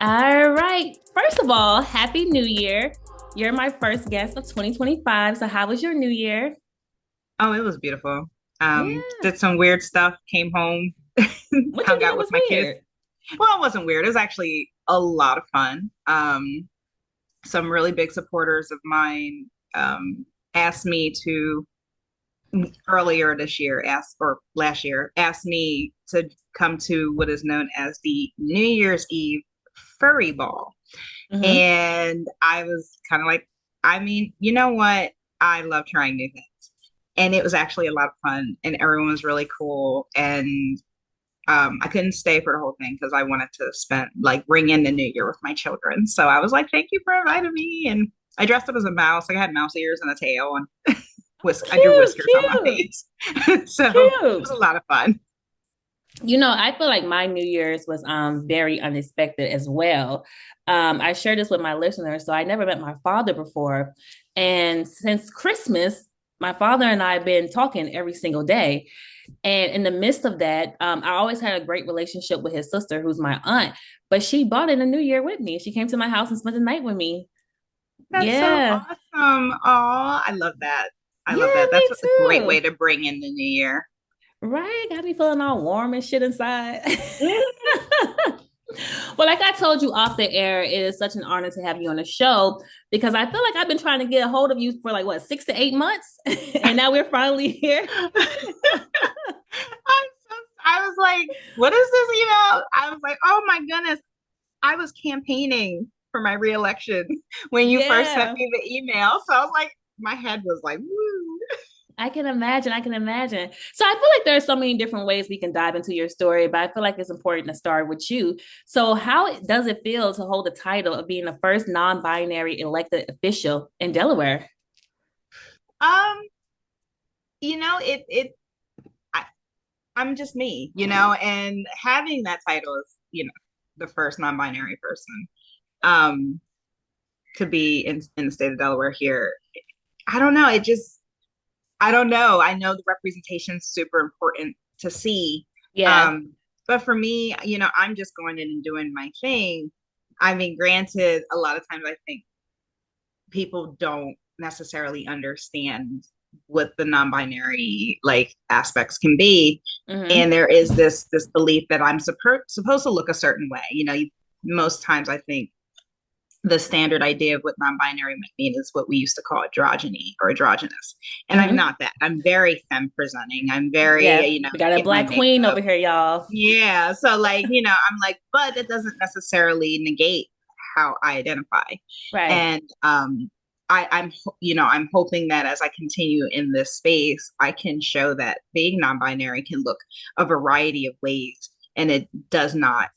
All right. First of all, Happy New Year. You're my first guest of 2025. So, how was your New Year? Oh, it was beautiful. Yeah. Did some weird stuff, came home, What you hung out did with was my kids. weird. Well, it wasn't weird. It was actually a lot of fun. Some really big supporters of mine asked me to earlier this year, asked or last year, asked me to come to what is known as the New Year's Eve furry ball. Hmm. And I was kind of like, I mean, you know what? I love trying new things. And it was actually a lot of fun, and everyone was really cool. And I couldn't stay for the whole thing because I wanted to spend like ring in the new year with my children. So I was like, "Thank you for inviting me." And I dressed up as a mouse. I had mouse ears and a tail, and I drew Cute, whiskers on my cute, face. So it was cute. a lot of fun. I feel like my New Year's was very unexpected as well. I shared this with my listeners. So I never met my father before. And since Christmas, my father and I have been talking every single day. And in the midst of that, I always had a great relationship with his sister, who's my aunt, but she bought in a New Year with me. She came to my house and spent the night with me. That's so Yeah. awesome. Oh, I love that. I love Yeah, that. That's me a great way too. to bring in the new year. Right. Got me feeling all warm and shit inside. Well, like I told you off the air, it is such an honor to have you on the show because I feel like I've been trying to get a hold of you for like what, 6 to 8 months, and now we're finally here. I was like, what is this email? I was like, oh my goodness. I was campaigning for my reelection when you first sent Yeah, me the email. So I was like, my head was like, woo. I can imagine. I can imagine. So I feel like there are so many different ways we can dive into your story, but I feel like it's important to start with you. So, how does it feel to hold the title of being the first non-binary elected official in Delaware? Um, it I, I'm just me, and having that title is, the first non-binary person um to be in the state of Delaware here. I don't know. I don't know. I know the representation is super important to see. Yeah. Um, but for me, I'm just going in and doing my thing. I mean, granted, a lot of times I think people don't necessarily understand what the non-binary like aspects can be. And Mm-hmm. there is this belief that I'm supposed to look a certain way. Most times I think the standard idea of what non-binary might mean is what we used to call androgyny or androgynous. And I'm Mm-hmm. not that. I'm very femme presenting. I'm very, Yeah. We got a get my black queen over makeup. here, y'all. Yeah. So like, I'm like, but it doesn't necessarily negate how I identify. Right. And I'm hoping that as I continue in this space, I can show that being non-binary can look a variety of ways and it does not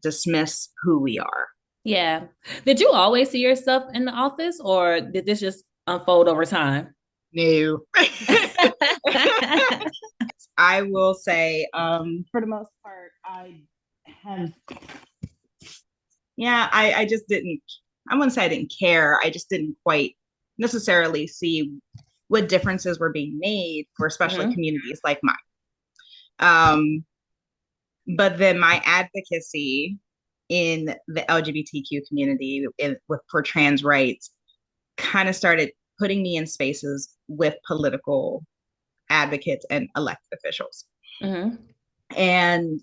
dismiss who we are. Yeah. Did you always see yourself in the office or did this just unfold over time? No. I will say, for the most part, have, yeah, I just didn't, I wouldn't say I didn't care. I just didn't quite necessarily see what differences were being made for especially Hmm. communities like mine. Um, but then my advocacy in the LGBTQ community for trans rights kind of started putting me in spaces with political advocates and elected officials. Hmm. And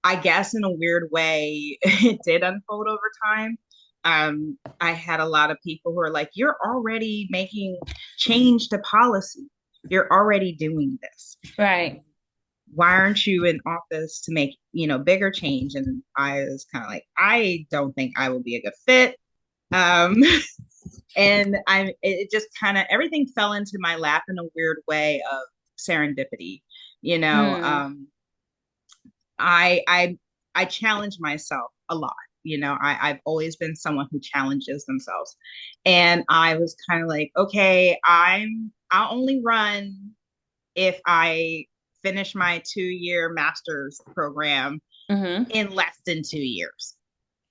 I guess in a weird way, it did unfold over time. I had a lot of people who are like, you're already making change to policy. You're already doing this. Right. Why aren't you in office to make, bigger change? And I was kind of like, I don't think I will be a good fit. Um, and it just kind of, everything fell into my lap in a weird way of serendipity. You know, Mm. um, I I I challenge myself a lot. I've always been someone who challenges themselves. And I was kind of like, okay, I'll only run if I finish my 2 year master's program Hmm. in less than 2 years.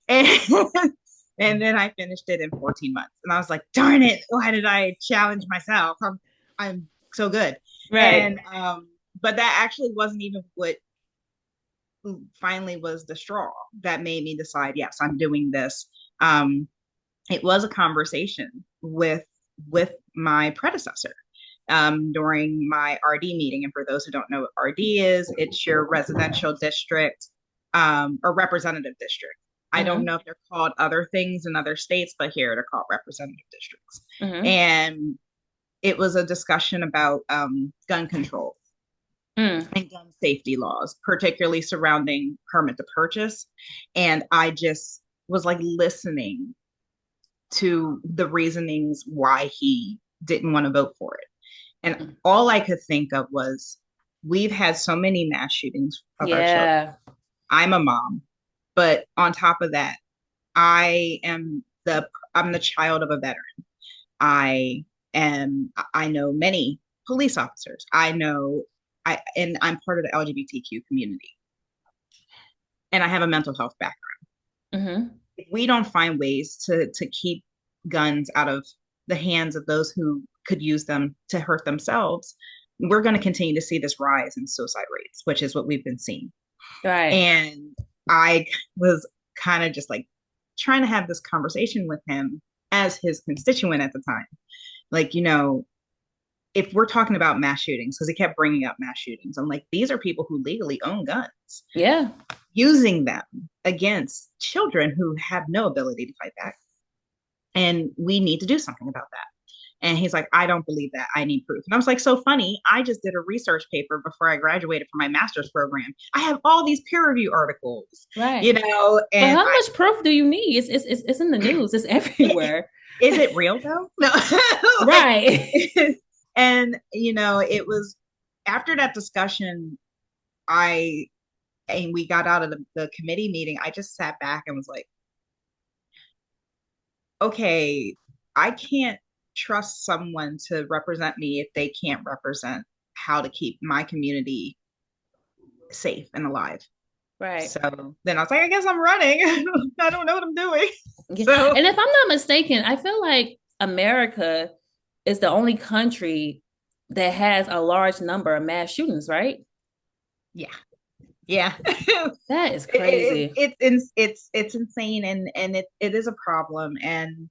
And, and then I finished it in 14 months. And I was like, darn it, why did I challenge myself? I'm so good. Right. And but that actually wasn't even what finally was the straw that made me decide, yes, I'm doing this. Um, it was a conversation with my predecessor during my RD meeting. And for those who don't know what RD is, it's your residential district or representative district. I don't Mm-hmm. know if they're called other things in other states, but here they're called representative districts. Mm-hmm. And it was a discussion about gun control Mm. and gun safety laws, particularly surrounding permit to purchase. And I just was like listening to the reasonings why he didn't want to vote for it. And all I could think of was we've had so many mass shootings of our children. Yeah. I'm a mom, but on top of that, I am the I'm the child of a veteran. I know many police officers. And I'm part of the LGBTQ community. And I have a mental health background. Mm-hmm. If we don't find ways to keep guns out of the hands of those who could use them to hurt themselves, we're going to continue to see this rise in suicide rates, which is what we've been seeing. Right. And I was kind of just like trying to have this conversation with him as his constituent at the time. Like, if we're talking about mass shootings, because he kept bringing up mass shootings, I'm like, these are people who legally own guns, Yeah. using them against children who have no ability to fight back. And we need to do something about that. And he's like, I don't believe that. I need proof. And I was like, so funny. I just did a research paper before I graduated from my master's program. I have all these peer review articles, Right. But and how much proof do you need? It's in the news. It's everywhere. is it real though? No. Like, Right. and, it was after that discussion, and we got out of the committee meeting, I just sat back and was like, okay, I can't trust someone to represent me if they can't represent how to keep my community safe and alive. Right. So then I was like, I guess I'm running. I don't know what I'm doing. Yeah. So And if I'm not mistaken, I feel like America is the only country that has a large number of mass shootings, right? yeah, yeah. That is crazy. It's insane, and it is a problem. And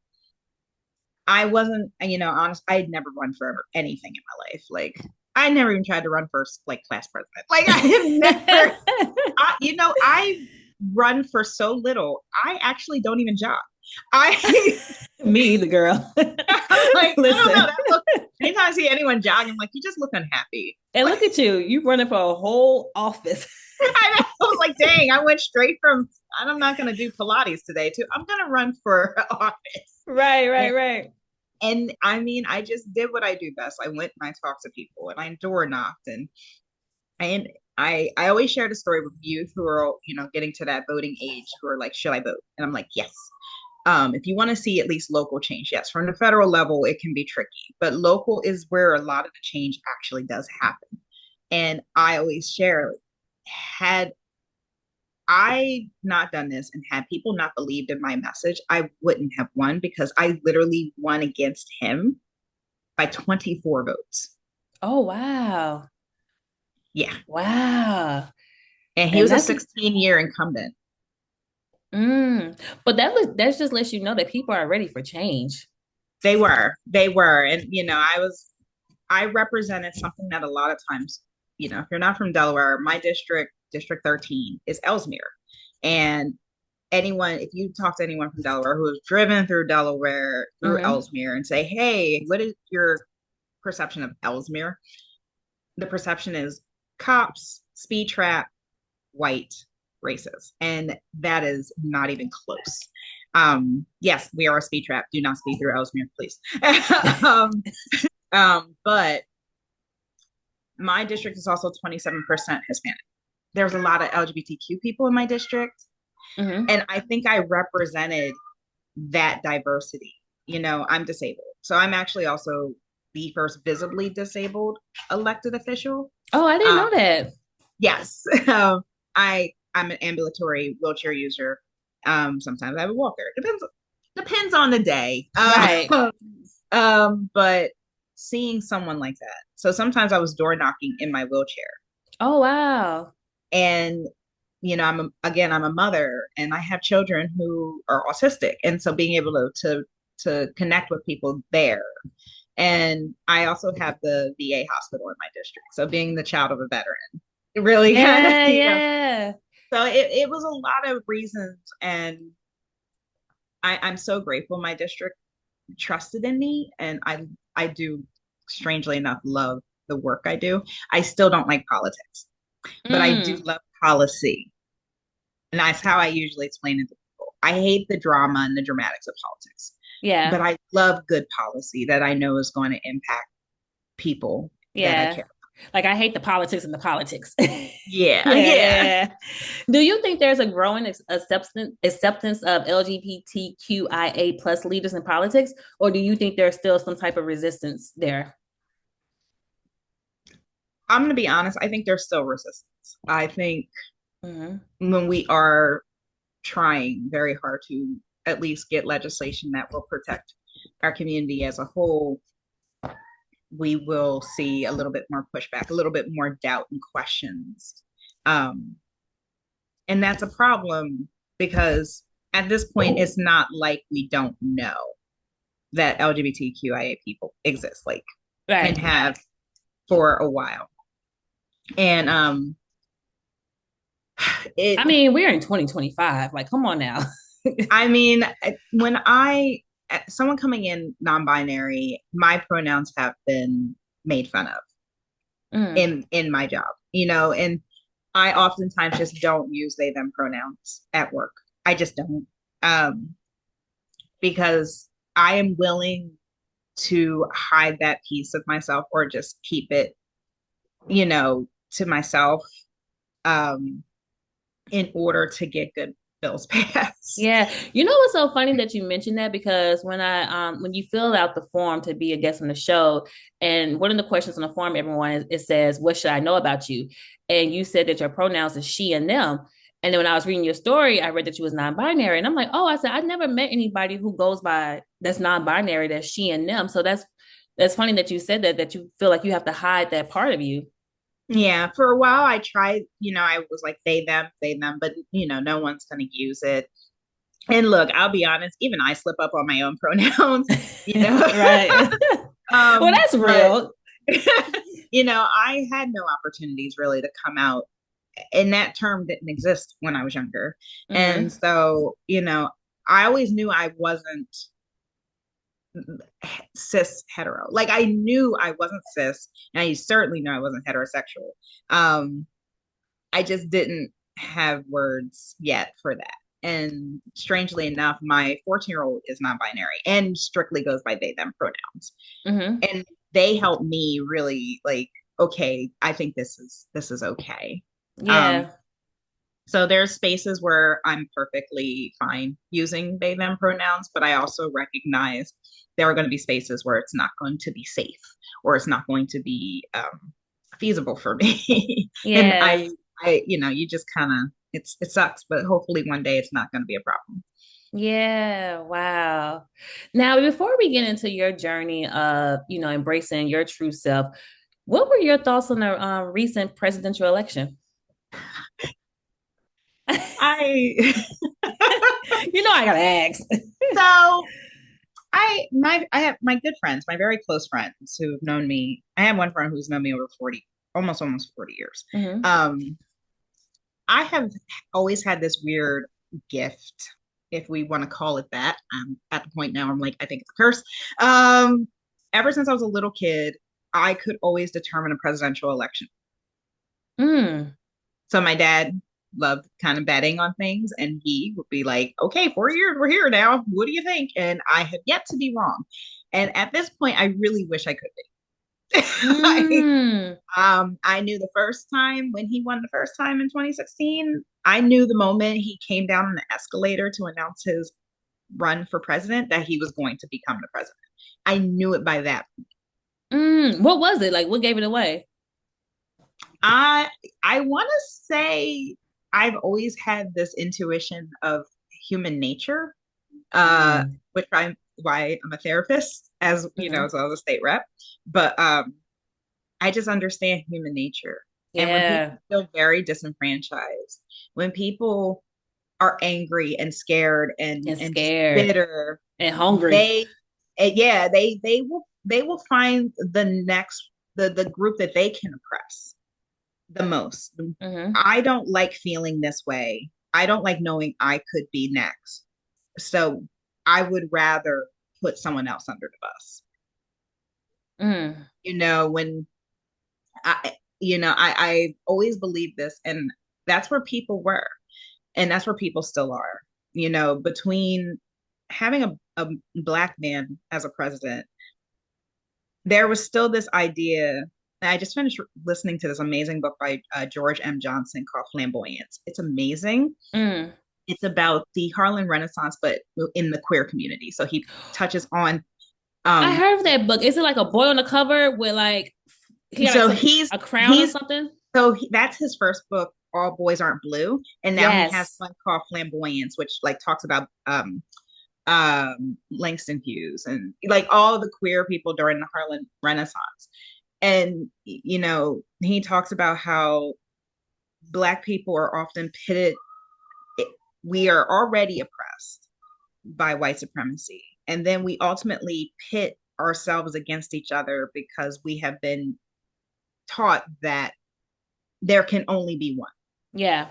I wasn't, honest. I'd never run for anything in my life. Like I never even tried to run for like class president. Like I have never, I run for so little. I actually don't even jog. I Me, the girl. I'm like, I don't know. Listen, Anytime I see anyone jogging, I'm like, you just look unhappy. and Like, look at you. You running for a whole office. I was like, dang, I went straight from, I'm not going to do Pilates today, to I'm going to run for office. Right, right, And, right. and I mean, I just did what I do best. I went and I talked to people and I door knocked. And I always share the story with youth who are, getting to that voting age who are like, should I vote? And I'm like, yes. If you want to see at least local change, yes, from the federal level, it can be tricky, but local is where a lot of the change actually does happen. And I always share, had I not done this and had people not believed in my message, I wouldn't have won because I literally won against him by 24 votes. Oh, wow. Yeah. Wow. And he And was a that's 16-year incumbent. but that just lets you know that people are ready for change. They were. And, I represented something that a lot of times, if you're not from Delaware, my District 13, is Ellesmere. And if you talk to anyone from Delaware who has driven through Delaware, through Mm-hmm. Ellesmere, and say, hey, what is your perception of Ellesmere? The perception is cops, speed trap, white, racist. And that is not even close. Yes, we are a speed trap. Do not speed through Ellesmere, please. um, but my district is also 27% Hispanic. There's a lot of LGBTQ people in my district. Mm-hmm. And I think I represented that diversity. I'm disabled. So I'm actually also the first visibly disabled elected official. Oh, I didn't know Um, that. yes. I'm an ambulatory wheelchair user. Sometimes I have a walker. Depends on the day. Right. But seeing someone like that. So sometimes I was door knocking in my wheelchair. Oh, wow. And I'm a mother and I have children who are autistic. And so being able to connect with people there. And I also have the VA hospital in my district. So being the child of a veteran, it really kind of, Yeah, yeah. so it was a lot of reasons. And I'm so grateful my district trusted in me. And I do, strangely enough, love the work I do. I still don't like politics, but I do Mm, love policy. And that's how I usually explain it to people. I hate the drama and the dramatics of politics, yeah, but I love good policy that I know is going to impact people that I yeah. care. Like I hate the politics and the politics. Yeah, Yeah, yeah. yeah. Do you think there's a growing acceptance of LGBTQIA plus leaders in politics, or do you think there's still some type of resistance there? I'm going to be honest. I think there's still resistance. I think Hmm. when we are trying very hard to at least get legislation that will protect our community as a whole, we will see a little bit more pushback, a little bit more doubt and questions. Um, and that's a problem because at this point, it's not like we don't know that LGBTQIA people exist, like, and Right. have for a while. And I it, mean, we're in 2025. Like, come on now. I mean, when someone coming in non-binary, my pronouns have been made fun of Mm, in my job, and I oftentimes just don't use they them pronouns at work. I just don't. Um, because I am willing to hide that piece of myself or just keep it, to myself, um, in order to get good bills passed. yeah. You know what's so funny that you mentioned that because when you fill out the form to be a guest on the show, and one of the questions on the form, everyone it says, "What should I know about you?" And you said that your pronouns is she and them. And then when I was reading your story, I read that you was non-binary, and I'm like, oh, I said I never met anybody who goes by that's non-binary, that's she and them. So that's funny that you said that you feel like you have to hide that part of you. Yeah, for a while I tried, I was like they them, but no one's gonna use it. And look, I'll be honest, even I slip up on my own pronouns, you know. Right. Well, that's But real. I had no opportunities really to come out, and that term didn't exist when I was younger. And Hmm. so, I always knew I wasn't cis hetero. Like I knew I wasn't cis, and I certainly knew I wasn't heterosexual. Um, I just didn't have words yet for that. And strangely enough, my 14-year-old is non-binary and strictly goes by they them pronouns. Hmm. And they help me really like, okay, I think this is okay. Um, Yeah. so there's spaces where I'm perfectly fine using they them pronouns, but I also recognize there are going to be spaces where it's not going to be safe or it's not going to be feasible for me. And Yeah. you just kind of it sucks, but hopefully one day it's not going to be a problem. Yeah. Wow. Now, before we get into your journey of, embracing your true self, what were your thoughts on the recent presidential election? I I gotta ask. so I have my good friends, my very close friends who've known me. I have one friend who's known me over 40, almost 40 years. Hmm. Um, I have always had this weird gift, if we want to call it that. At the point now, I'm like, I think it's a curse. Um, Ever since I was a little kid, I could always determine a presidential election. Mm. So my dad loved kind of betting on things, and he would be like, "Okay, 4 years, we're here now. What do you think?" And I have yet to be wrong. And at this point, I really wish I could be. Mm. I knew the first time when he won the first time in 2016. I knew the moment he came down on the escalator to announce his run for president that he was going to become the president. I knew it by that. Mm. What was it? Like, what gave it away? I I want to say I've always had this intuition of human nature, Mm. which I'm why I'm a therapist, as you know, Hmm. as well as a state rep. But I just understand human nature. And when people Yeah. feel very disenfranchised, when people are angry and scared And and just scared bitter, and hungry. they yeah, they will find the next the group that they can oppress the most. Hmm. I don't like feeling this way. I don't like knowing I could be next. So I would rather put someone else under the bus. Mm. You know, when I always believed this, and that's where people were, and that's where people still are. You know, between having a black man as a president, there was still this idea. I just finished listening to this amazing book by George M. Johnson called Flamboyance. It's amazing. Mm. It's about the Harlem Renaissance, but in the queer community. So he touches on I um heard of that book. Is it like a boy on the cover with like he got like so some he's a crown or he's something? that's his first book, All Boys Aren't Blue, and now he has Yes. one called Flamboyance, which like talks about Langston Hughes and like all the queer people during the Harlem Renaissance. And you know, he talks about how black people are often pitted, we are already oppressed by white supremacy, and then we ultimately pit ourselves against each other because we have been taught that there can only be one. Yeah.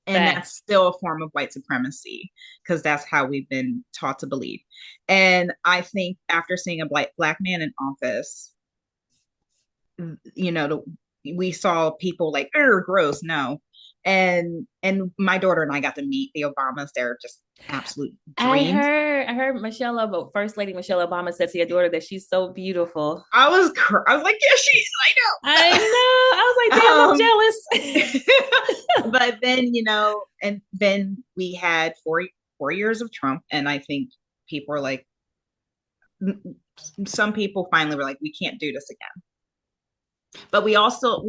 And that's Facts. still a form of white supremacy because that's how we've been taught to believe. And I think after seeing a black man in office, you know, we saw people like, "Er, gross, no." And my daughter and I got to meet the Obamas. They're just absolute dreams. I heard Michelle Obama, First Lady Michelle Obama said to your daughter that she's so beautiful. I was like, yeah, she's. I know. I was like, damn, I know. I'm jealous. But then, you know, and then we had 4 years of Trump, and I think people are like, some people finally were like, we can't do this again. But we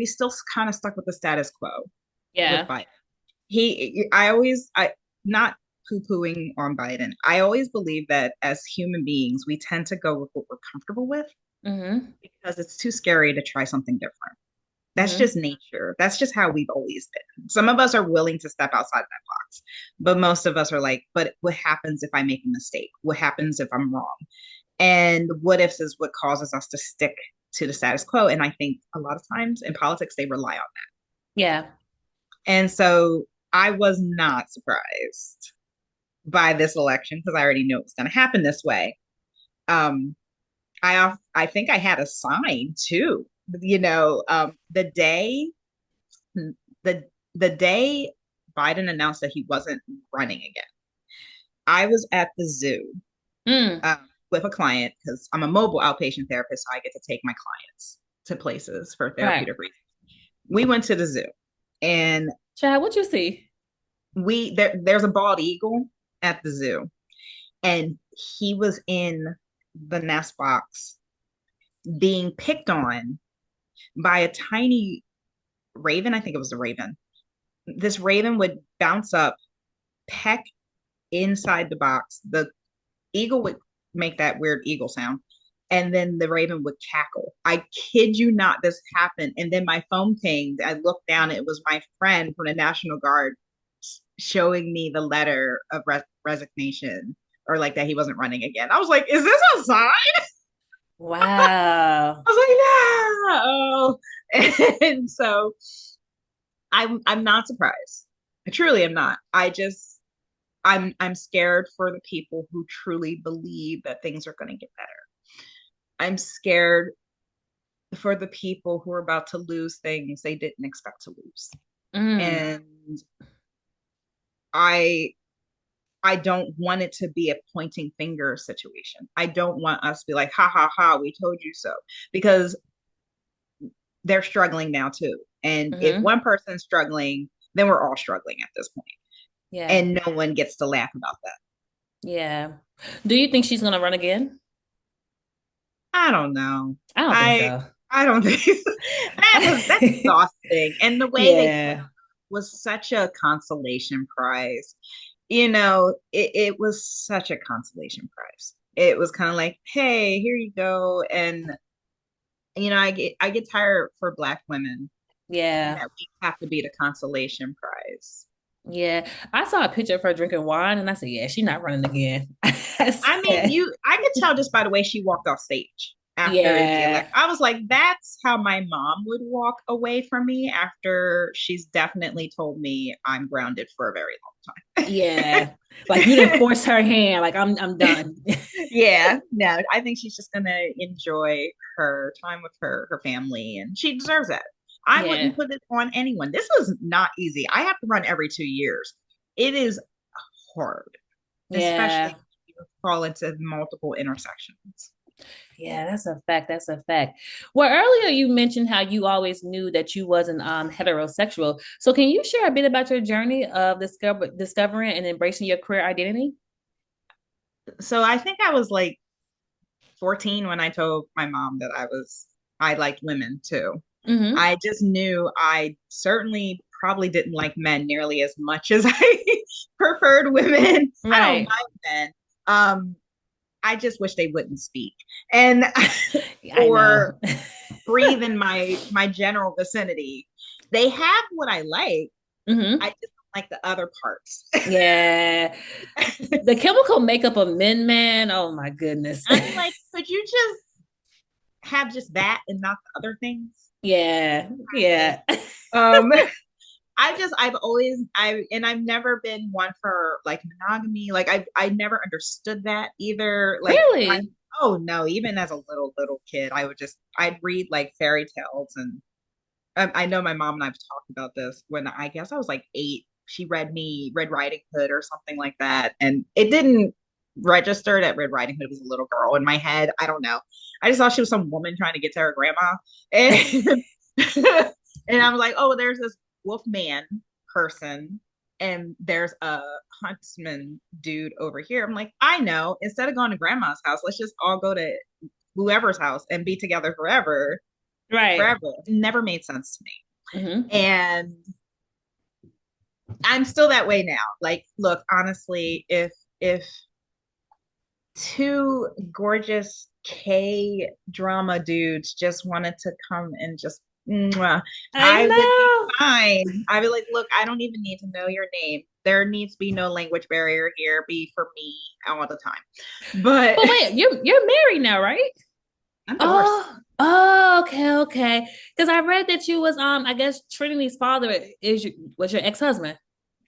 still kind of stuck with the status quo with Yeah. Biden. I not poo pooing on Biden. I always believe that as human beings, we tend to go with what we're comfortable with Mm-hmm. because it's too scary to try something different. That's Mm-hmm. just nature. That's just how we've always been. Some of us are willing to step outside that box, but most of us are like, but what happens if I make a mistake? What happens if I'm wrong? And what ifs is what causes us to stick to the status quo. And I think a lot of times in politics, they rely on that. Yeah. And so I was not surprised by this election because I already knew it was going to happen this way. Um, I think I had a sign too. You know, the the day Biden announced that he wasn't running again, I was at the zoo Mm. with a client because I'm a mobile outpatient therapist, so I get to take my clients to places for Right. therapeutic reasons. We went to the zoo, and Chad, what you see? there's a bald eagle at the zoo, and he was in the nest box being picked on by a tiny raven. I think it was a raven. This raven would bounce up, peck inside the box. The eagle would make that weird eagle sound, and then the raven would cackle. I kid you not, this happened. And then my phone pinged. I looked down, it was my friend from the National Guard showing me the letter of resignation, or like that he wasn't running again. I was like, is this a sign? Wow. I was like, no. And so I'm not surprised. I truly am not. I'm scared for the people who truly believe that things are going to get better. I'm scared for the people who are about to lose things they didn't expect to lose. Mm. And I I don't want it to be a pointing finger situation. I don't want us to be like, ha ha ha, we told you so. Because they're struggling now too. And if Mm-hmm. one person's struggling, then we're all struggling at this point. Yeah. And no one gets to laugh about that. Yeah. Do you think she's gonna run again? I don't know. I don't think I so. I don't think that's exhausting. And the way they put Yeah. it was such a consolation prize. You know, it was such a consolation prize. It was kind of like, hey, here you go. And you know, I get tired for black women and Yeah. that we have to be the consolation prize. Yeah. I saw a picture of her drinking wine and I said, yeah, she's not running again. I I mean, said, I could tell just by the way she walked off stage after the yeah. election. I was like, that's how my mom would walk away from me after she's definitely told me I'm grounded for a very long Yeah. Like you didn't time. force her hand. Like I'm done. Yeah, no, I think she's just gonna enjoy her time with her family, and she deserves that. I Yeah. wouldn't put it on anyone. This is not easy. I have to run every 2 years. It is hard, especially Yeah. when you fall into multiple intersections. Yeah, that's a fact. That's a fact. Well, earlier you mentioned how you always knew that you wasn't heterosexual. So can you share a bit about your journey of discovering and embracing your queer identity? So I think I was like 14 when I told my mom that I liked women too. Mm-hmm. I just knew I certainly probably didn't like men nearly as much as I preferred women. I don't Right. mind men. Um, I just wish they wouldn't speak and I or know. breathe in my general vicinity. They have what I like. I Mm-hmm. just don't like the other parts. Yeah. The chemical makeup of men, man. Oh my goodness. I'm like, could you just have just that and not the other things? Yeah. Kindly. Yeah. Um, I've always I've never been one for like monogamy. Like I never understood that either. Like Really? oh no, even as a little kid, I'd read like fairy tales, and I know my mom and I've talked about this when I guess I was like 8. She read me Red Riding Hood or something like that, and it didn't register that Red Riding Hood was a little girl in my head. I don't know. I just thought she was some woman trying to get to her grandma, and and I was like, oh, there's this wolf man person, and there's a huntsman dude over here. I'm like, I know. Instead of going to grandma's house, let's just all go to whoever's house and be together forever. Right. Forever. It never made sense to me. Mm-hmm. And I'm still that way now. Like, look, honestly, if two gorgeous K drama dudes just wanted to come and just mwah, I I would be know. fine. I would like, look, I don't even need to know your name. There needs to be no language barrier here. Be for me all the time. But But wait, you're married now, right? I'm divorced. Oh, okay, okay. Because I read that you was I guess Trinity's father was your ex-husband.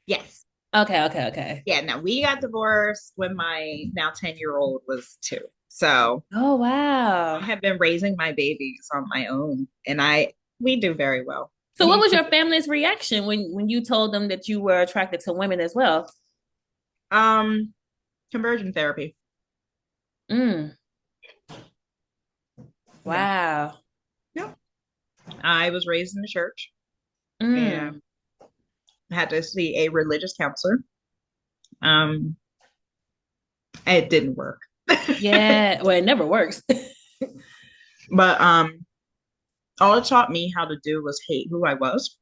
Yes. Okay, okay, okay. Yeah, no, we got divorced when my now 10-year-old was 2. So Oh I wow. have been raising my babies on my own, and we do very well. So what was your family's reaction when you told them that you were attracted to women as well? um, Conversion therapy. Mm, Yeah. wow. Yep. I was raised in the church Mm, and had to see a religious counselor. Um, it didn't work. yeah. Well, it never works. But all it taught me how to do was hate who I was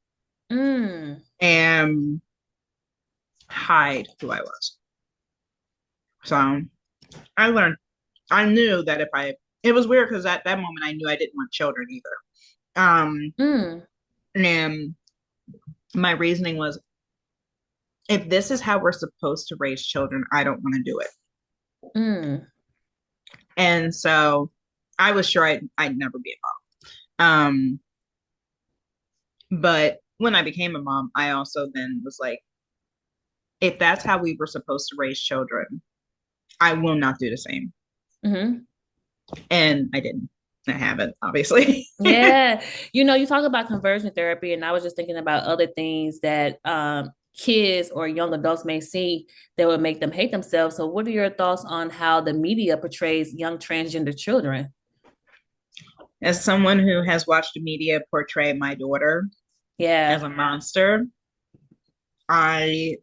Mm, and hide who I was. So I learned, I knew that if I, it was weird because at that moment I knew I didn't want children either. mm, And my reasoning was if this is how we're supposed to raise children, I don't want to do it. mm, And so I was sure I'd never be a mom. But when I became a mom, I also then was like, if that's how we were supposed to raise children, I will not do the same. mm-hmm. And I didn't. I haven't, obviously. Yeah. You talk about conversion therapy, and I was just thinking about other things that kids or young adults may see that would make them hate themselves. So, what are your thoughts on how the media portrays young transgender children? As someone who has watched the media portray my daughter as Yeah. a monster, I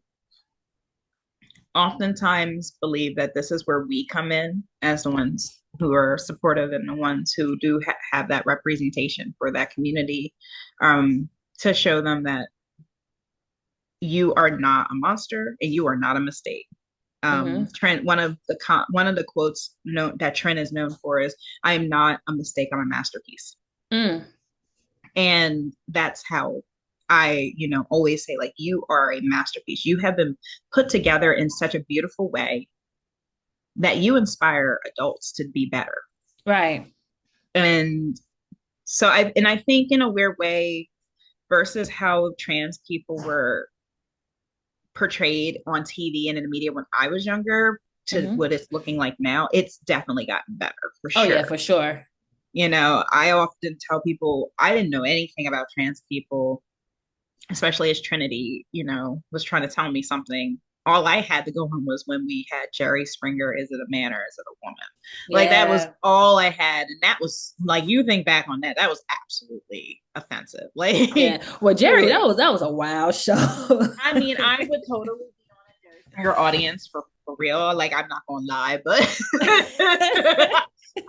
oftentimes believe that this is where we come in as the ones who are supportive and the ones who do have that representation for that community, to show them that you are not a monster and you are not a mistake. Mm-hmm. Trent, one of the quotes that Trent is known for is, "I am not a mistake. I'm a masterpiece." Mm. And that's how I, always say, like, you are a masterpiece. You have been put together in such a beautiful way that you inspire adults to be better. Right. And I think in a weird way, versus how trans people were portrayed on TV and in the media when I was younger to Hmm. what it's looking like now, it's definitely gotten better for Oh yeah, sure. for sure. I often tell people I didn't know anything about trans people, especially as Trinity, was trying to tell me something. All I had to go on was when we had Jerry Springer, is it a man or is it a woman? Like that was Yeah. all I had. And that was like, you think back on that, that was absolutely offensive. Like, Yeah. Well, Jerry, truly. that was a wild show. I mean, I would totally be on a Jerry Springer audience for real. Like, I'm not gonna lie, but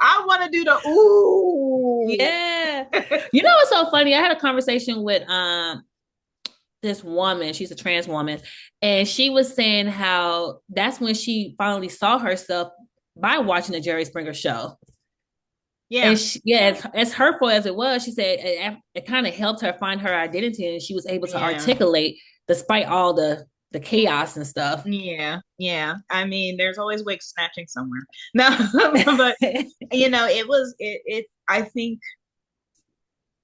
I want to do the ooh. Yeah. You know what's so funny? I had a conversation with this woman, she's a trans woman, and she was saying how that's when she finally saw herself by watching the Jerry Springer show. And Yeah. yeah, as hurtful as it was, she said it kind of helped her find her identity, and she was able to Yeah. articulate despite all the chaos and stuff. Yeah, yeah. I mean, there's always wig snatching somewhere. No, but I think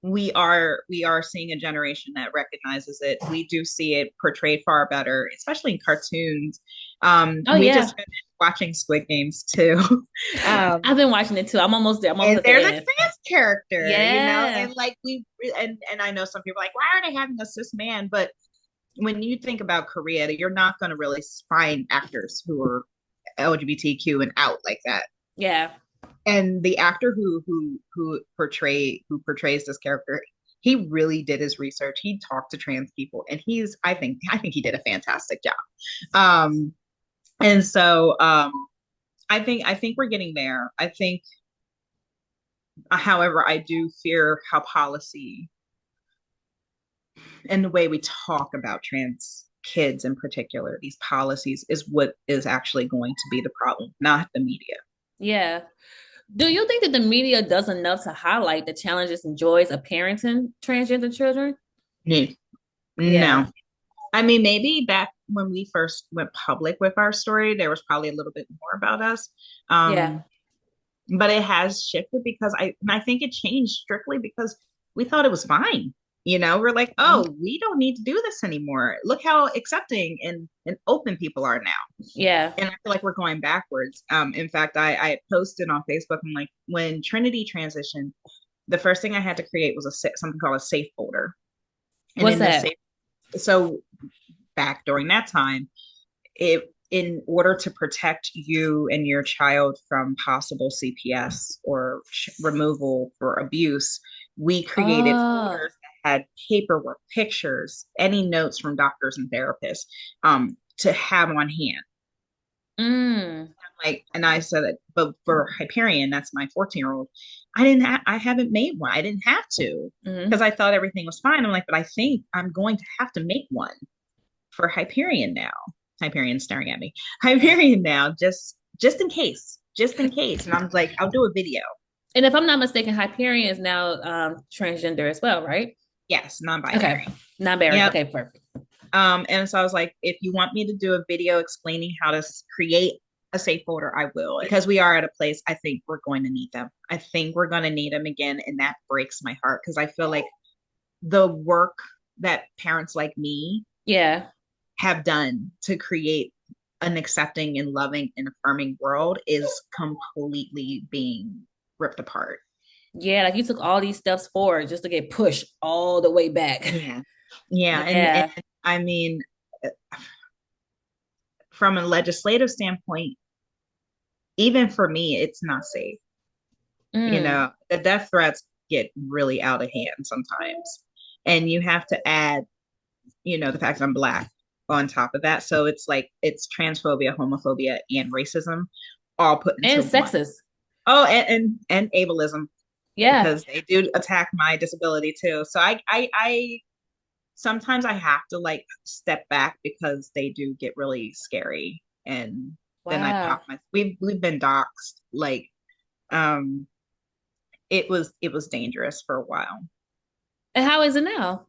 we are seeing a generation that recognizes it. We do see it portrayed far better, especially in cartoons. Oh We yeah, just finished watching Squid Games too. I've um, been watching it too. I'm almost there. I'm almost and at the there's a end. trans character, Yeah, and like and I know some people are like, why are they having a cis man? But when you think about Korea, you're not going to really find actors who are LGBTQ and out like that. yeah. And the actor who portrays this character, he really did his research. He talked to trans people, and I think he did a fantastic job. Um, and so I think we're getting there. I think, however, I do fear how policy and the way we talk about trans kids in particular, these policies, is what is actually going to be the problem, not the media. Yeah. Do you think that the media does enough to highlight the challenges and joys of parenting transgender children? No, Yeah. no. I mean, maybe back when we first went public with our story, there was probably a little bit more about us. Yeah. Um, but it has shifted because I think it changed strictly because we thought it was fine. We're like, Mhm. oh, we don't need to do this anymore. Look how accepting and open people are now. Yeah. And I feel like we're going backwards. In fact, I posted on Facebook, and like, when Trinity transitioned, the first thing I had to create was something called a safe folder. And What's in the that? safe, so back during that time, in order to protect you and your child from possible CPS or removal for abuse, we created Oh. folders that had paperwork, pictures, any notes from doctors and therapists, to have on hand. Mm. Like, and I said that, but for Hyperion, that's my 14-year-old, I haven't made one. I didn't have to, because Hmm. I thought everything was fine. I'm like, but I think I'm going to have to make one for Hyperion now. Hyperion staring at me. Hyperion now, just in case, just in case. And I'm like, I'll do a video. And if I'm not mistaken, Hyperion is now transgender as well, right? Yes, Okay. non-binary. Non-binary. Yep. Okay, perfect. And so I was like, if you want me to do a video explaining how to create a safe folder, I will, because we are at a place, I think we're going to need them. I think we're going to need them again. And that breaks my heart, because I feel like the work that parents like me Yeah. have done to create an accepting and loving and affirming world is completely being ripped apart. Yeah, like you took all these steps forward just to get pushed all the way back. Yeah. Yeah. And Yeah. I mean, from a legislative standpoint, even for me, it's not safe. Mm. The death threats get really out of hand sometimes. And you have to add, the fact that I'm Black on top of that. So it's like, it's transphobia, homophobia, and racism all put into And one. sexist. Oh, and ableism, Yeah. because they do attack my disability too. So I sometimes I have to like step back, because they do get really scary. And then I Wow. we've been doxxed. Like, um it was dangerous for a while. And how is it now?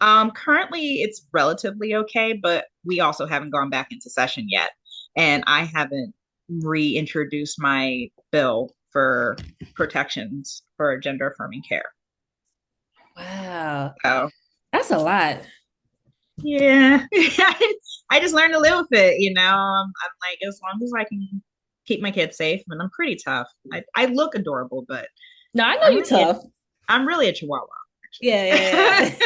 Currently it's relatively okay, but we also haven't gone back into session yet. And I haven't reintroduced my bill for protections for gender affirming care. Wow. So That's a lot. yeah, I just learned to live with it, you know. I'm like, as long as I can keep my kids safe, and I'm pretty tough. I look adorable, but No, I know I'm you really tough. I'm really a chihuahua, Yeah, yeah, actually.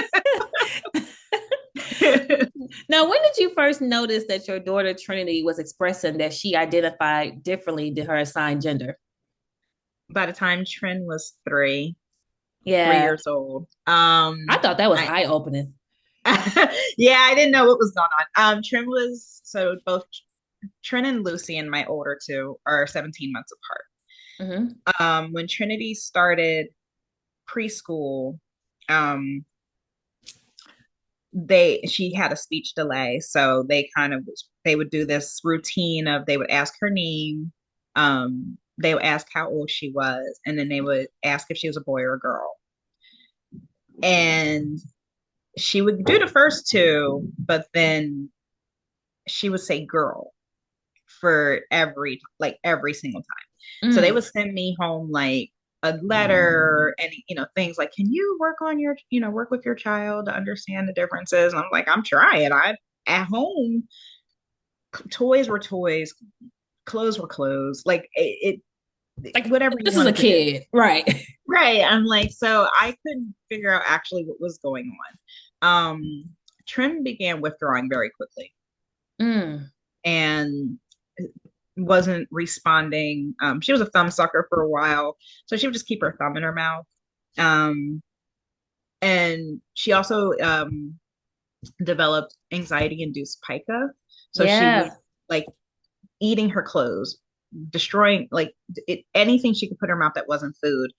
yeah. Now, when did you first notice that your daughter Trinity was expressing that she identified differently than her assigned gender? By the time Trin was three Yeah, years old, I thought that was I eye opening. yeah, I didn't know what was going on. Trin was so both Trin and Lucy and my older two are 17 months apart. Hmm. When Trinity started preschool, um, she had a speech delay, so they would do this routine of they would ask her name, they would ask how old she was, and then they would ask if she was a boy or a girl. And she would do the first two, but then she would say girl for every single time. So they Mm. would send me home like a letter and things like, can you work on your work with your child to understand the differences? And I'm like, I'm trying. I at home, toys were toys, clothes were clothes, like Like, whatever you this is want a to do. kid, right? Right. I'm like, so I couldn't figure out actually what was going on. Trim began withdrawing very quickly Mm. and wasn't responding. She was a thumb sucker for a while, so she would just keep her thumb in her mouth. Um, and she also developed anxiety-induced pica, so she was Yeah. like eating her clothes, destroying anything she could put in her mouth that wasn't food.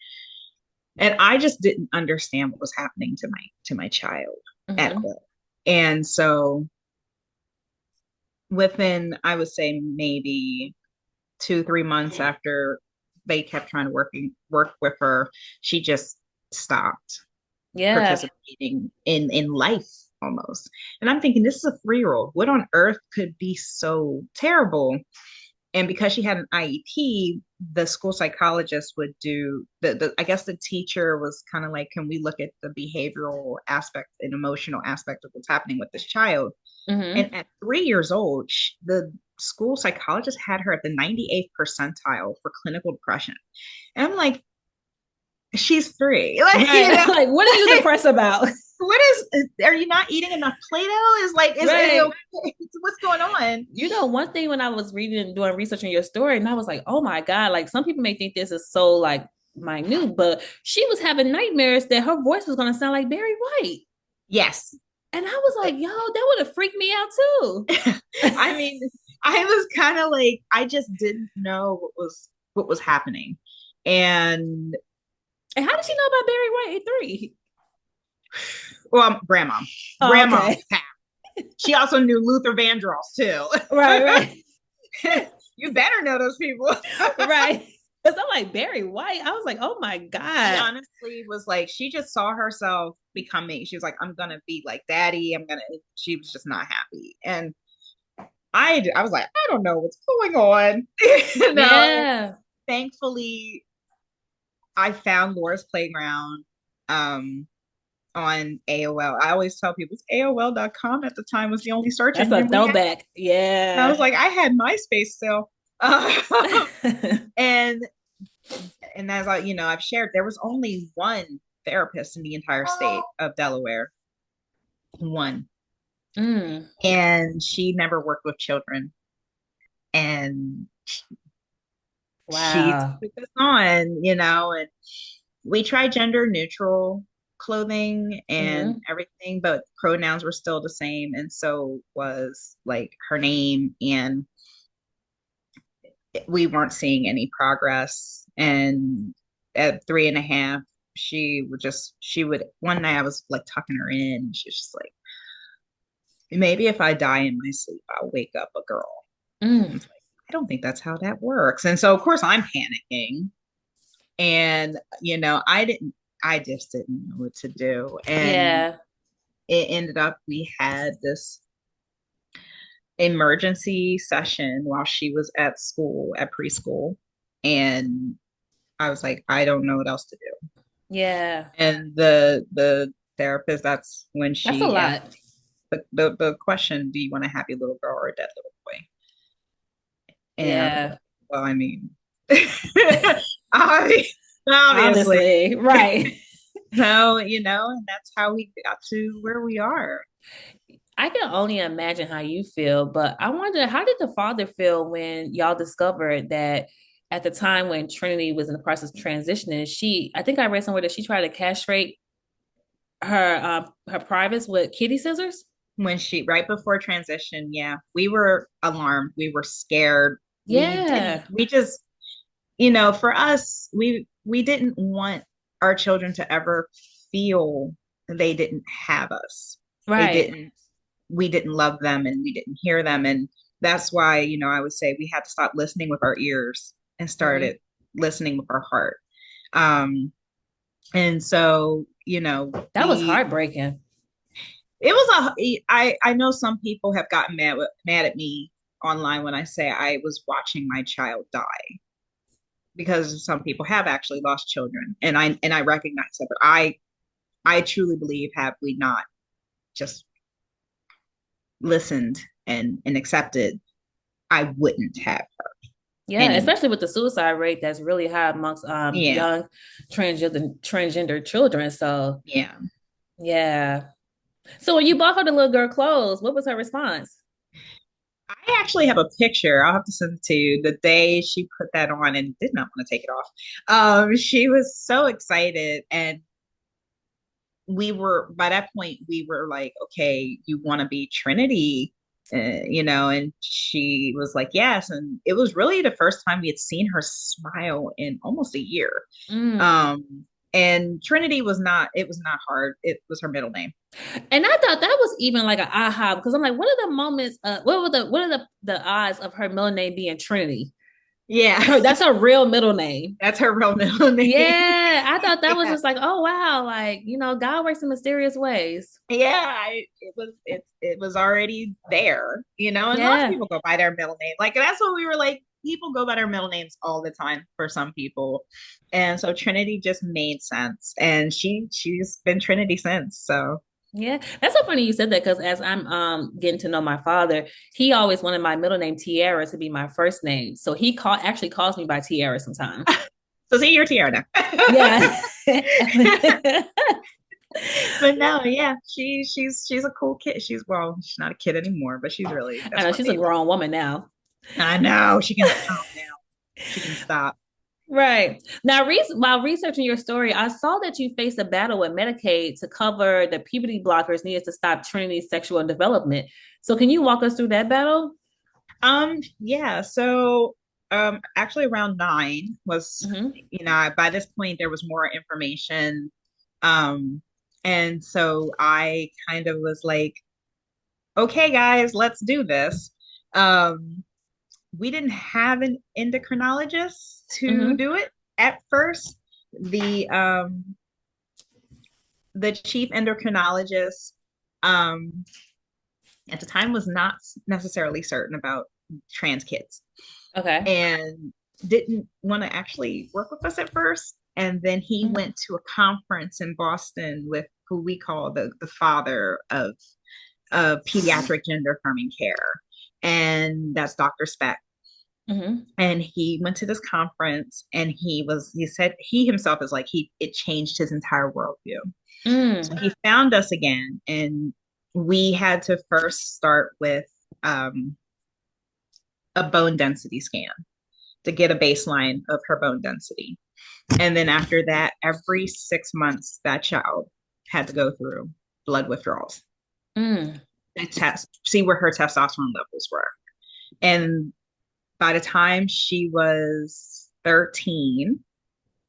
And I just didn't understand what was happening to my child at Hmm. all. And so within, I would say maybe 2, 3 months after they kept trying to work with her, she just stopped Yeah. participating in life almost. And I'm thinking, this is a 3-year old. What on earth could be so terrible? And because she had an IEP, the school psychologist would do the I guess the teacher was kind of like, can we look at the behavioral aspect and emotional aspect of what's happening with this child? Hmm. And at 3 years old, the school psychologist had her at the 98th percentile for clinical depression. And I'm like, she's three. Like, Right. Like, what are you like, depressed about? what are you not eating enough Play-Doh? Is it Right. okay? What's going on? You know, one thing when I was reading and doing research on your story, and I was like, oh my God, like some people may think this is so like minute, but she was having nightmares that her voice was gonna sound like Barry White. Yes. And I was like, yo, that would have freaked me out too. I mean, I was kind of like, I just didn't know what was happening. And And how did she know about Barry White at 3? well, grandma. Oh, Grandma okay. she also knew Luther Vandross too. Right, right. You better know those people. Right. Because I'm like, Barry White. I was like, oh my She God. honestly was like, she just saw herself becoming, she was like, I'm gonna be like daddy. She was just not happy. And I was like, I don't know what's going on. And Yeah. thankfully I found Laura's Playground um on AOL. I always tell people AOL.com at the time was the only search That's a engine we had. throwback. And I was Yeah. like, I had MySpace still. And as I've shared, there was only one therapist in the entire state of Delaware. One. Mm. And she never worked with children. And she Wow. took us on, and we tried gender neutral clothing and Hmm. everything, but pronouns were still the same. And so was like her name, and we weren't seeing any progress. And at 3.5, she would one night I was like tucking her in, and she's just like, maybe if I die in my sleep, I'll wake up a girl. Mm. And it's like, I don't think that's how that works. And so of course I'm panicking. And I didn't. I just didn't know what to do. And Yeah. it ended up we had this emergency session while she was at school, at preschool. And I was like, I don't know what else to do. Yeah. And the therapist, that's when That's a she asked lot. the question, do you want a happy little girl or a dead little boy? And I was Yeah. like, well, I mean, I, obviously. Obviously. Right. So, and that's how we got to where we are. I can only imagine how you feel, but I wonder how did the father feel when y'all discovered that at the time when Trinity was in the process of transitioning, I think I read somewhere that she tried to castrate her privates with kitty scissors. When she, right before transition, yeah, we were alarmed. We were scared. Yeah. We just, for us, we didn't want our children to ever feel they didn't have us. They Right. didn't, we didn't love them and we didn't hear them. And that's why, I would say we had to stop listening with our ears and Hmm. started listening with our heart. Um, and so, That was heartbreaking. it was I know some people have gotten mad at me online when I say I was watching my child die, because some people have actually lost children, and I recognize that, but I truly believe, had we not just listened and accepted, I wouldn't have her Yeah, anymore. especially with the suicide rate that's really high amongst Yeah. young transgender children. So Yeah. yeah. So when you bought her the little girl clothes, what was her response? I actually have a picture. I'll have to send it to you. The day she put that on and did not want to take it off. She was so excited, and by that point we were like, okay, you want to be Trinity, and she was like, yes. And it was really the first time we had seen her smile in almost a year. Mm. um and Trinity was not, it was not hard, it was her middle name. And I thought that was even like an aha because I'm like, what are the moments? What are the odds of her middle name being Trinity? Yeah. That's her real middle name. That's her real middle name. Yeah, I thought that was Yeah. just like, oh wow, like God works in mysterious ways. Yeah, it was already there, and lots of Yeah, people go by their middle name. Like, that's what we were like. People go by their middle names all the time for some people, and so Trinity just made sense, and she's been Trinity since. So yeah. That's so funny you said that because as I'm getting to know my father, he always wanted my middle name Tiara to be my first name. So he actually calls me by Tiara sometimes. so see, you're Tiara Yeah. now. But no, yeah, she's a cool kid. She's not a kid anymore, but she's really, I that's know my she's a baby. grown woman now. I know she can calm down. She can stop. Right. Now, while researching your story, I saw that you faced a battle with Medicaid to cover the puberty blockers needed to stop Trinity's sexual development. So, can you walk us through that battle? Yeah, so actually around 9 was, Hmm. by this point there was more information. Um and so I kind of was like, okay guys, let's do this. Um we didn't have an endocrinologist to Hmm. do it at first. The chief endocrinologist um at the time was not necessarily certain about trans kids, Okay. and didn't want to actually work with us at first. And then he Mm. went to a conference in Boston with who we call the father of pediatric gender affirming care. And that's Dr. Speck. Hmm. And he went to this conference, and he said he himself is like, it changed his entire worldview. So Mm. he found us again, and we had to first start with um, a bone density scan to get a baseline of her bone density. And then after that, every 6 months, that child had to go through blood withdrawals Mm. and see where her testosterone levels were. And by the time she was 13,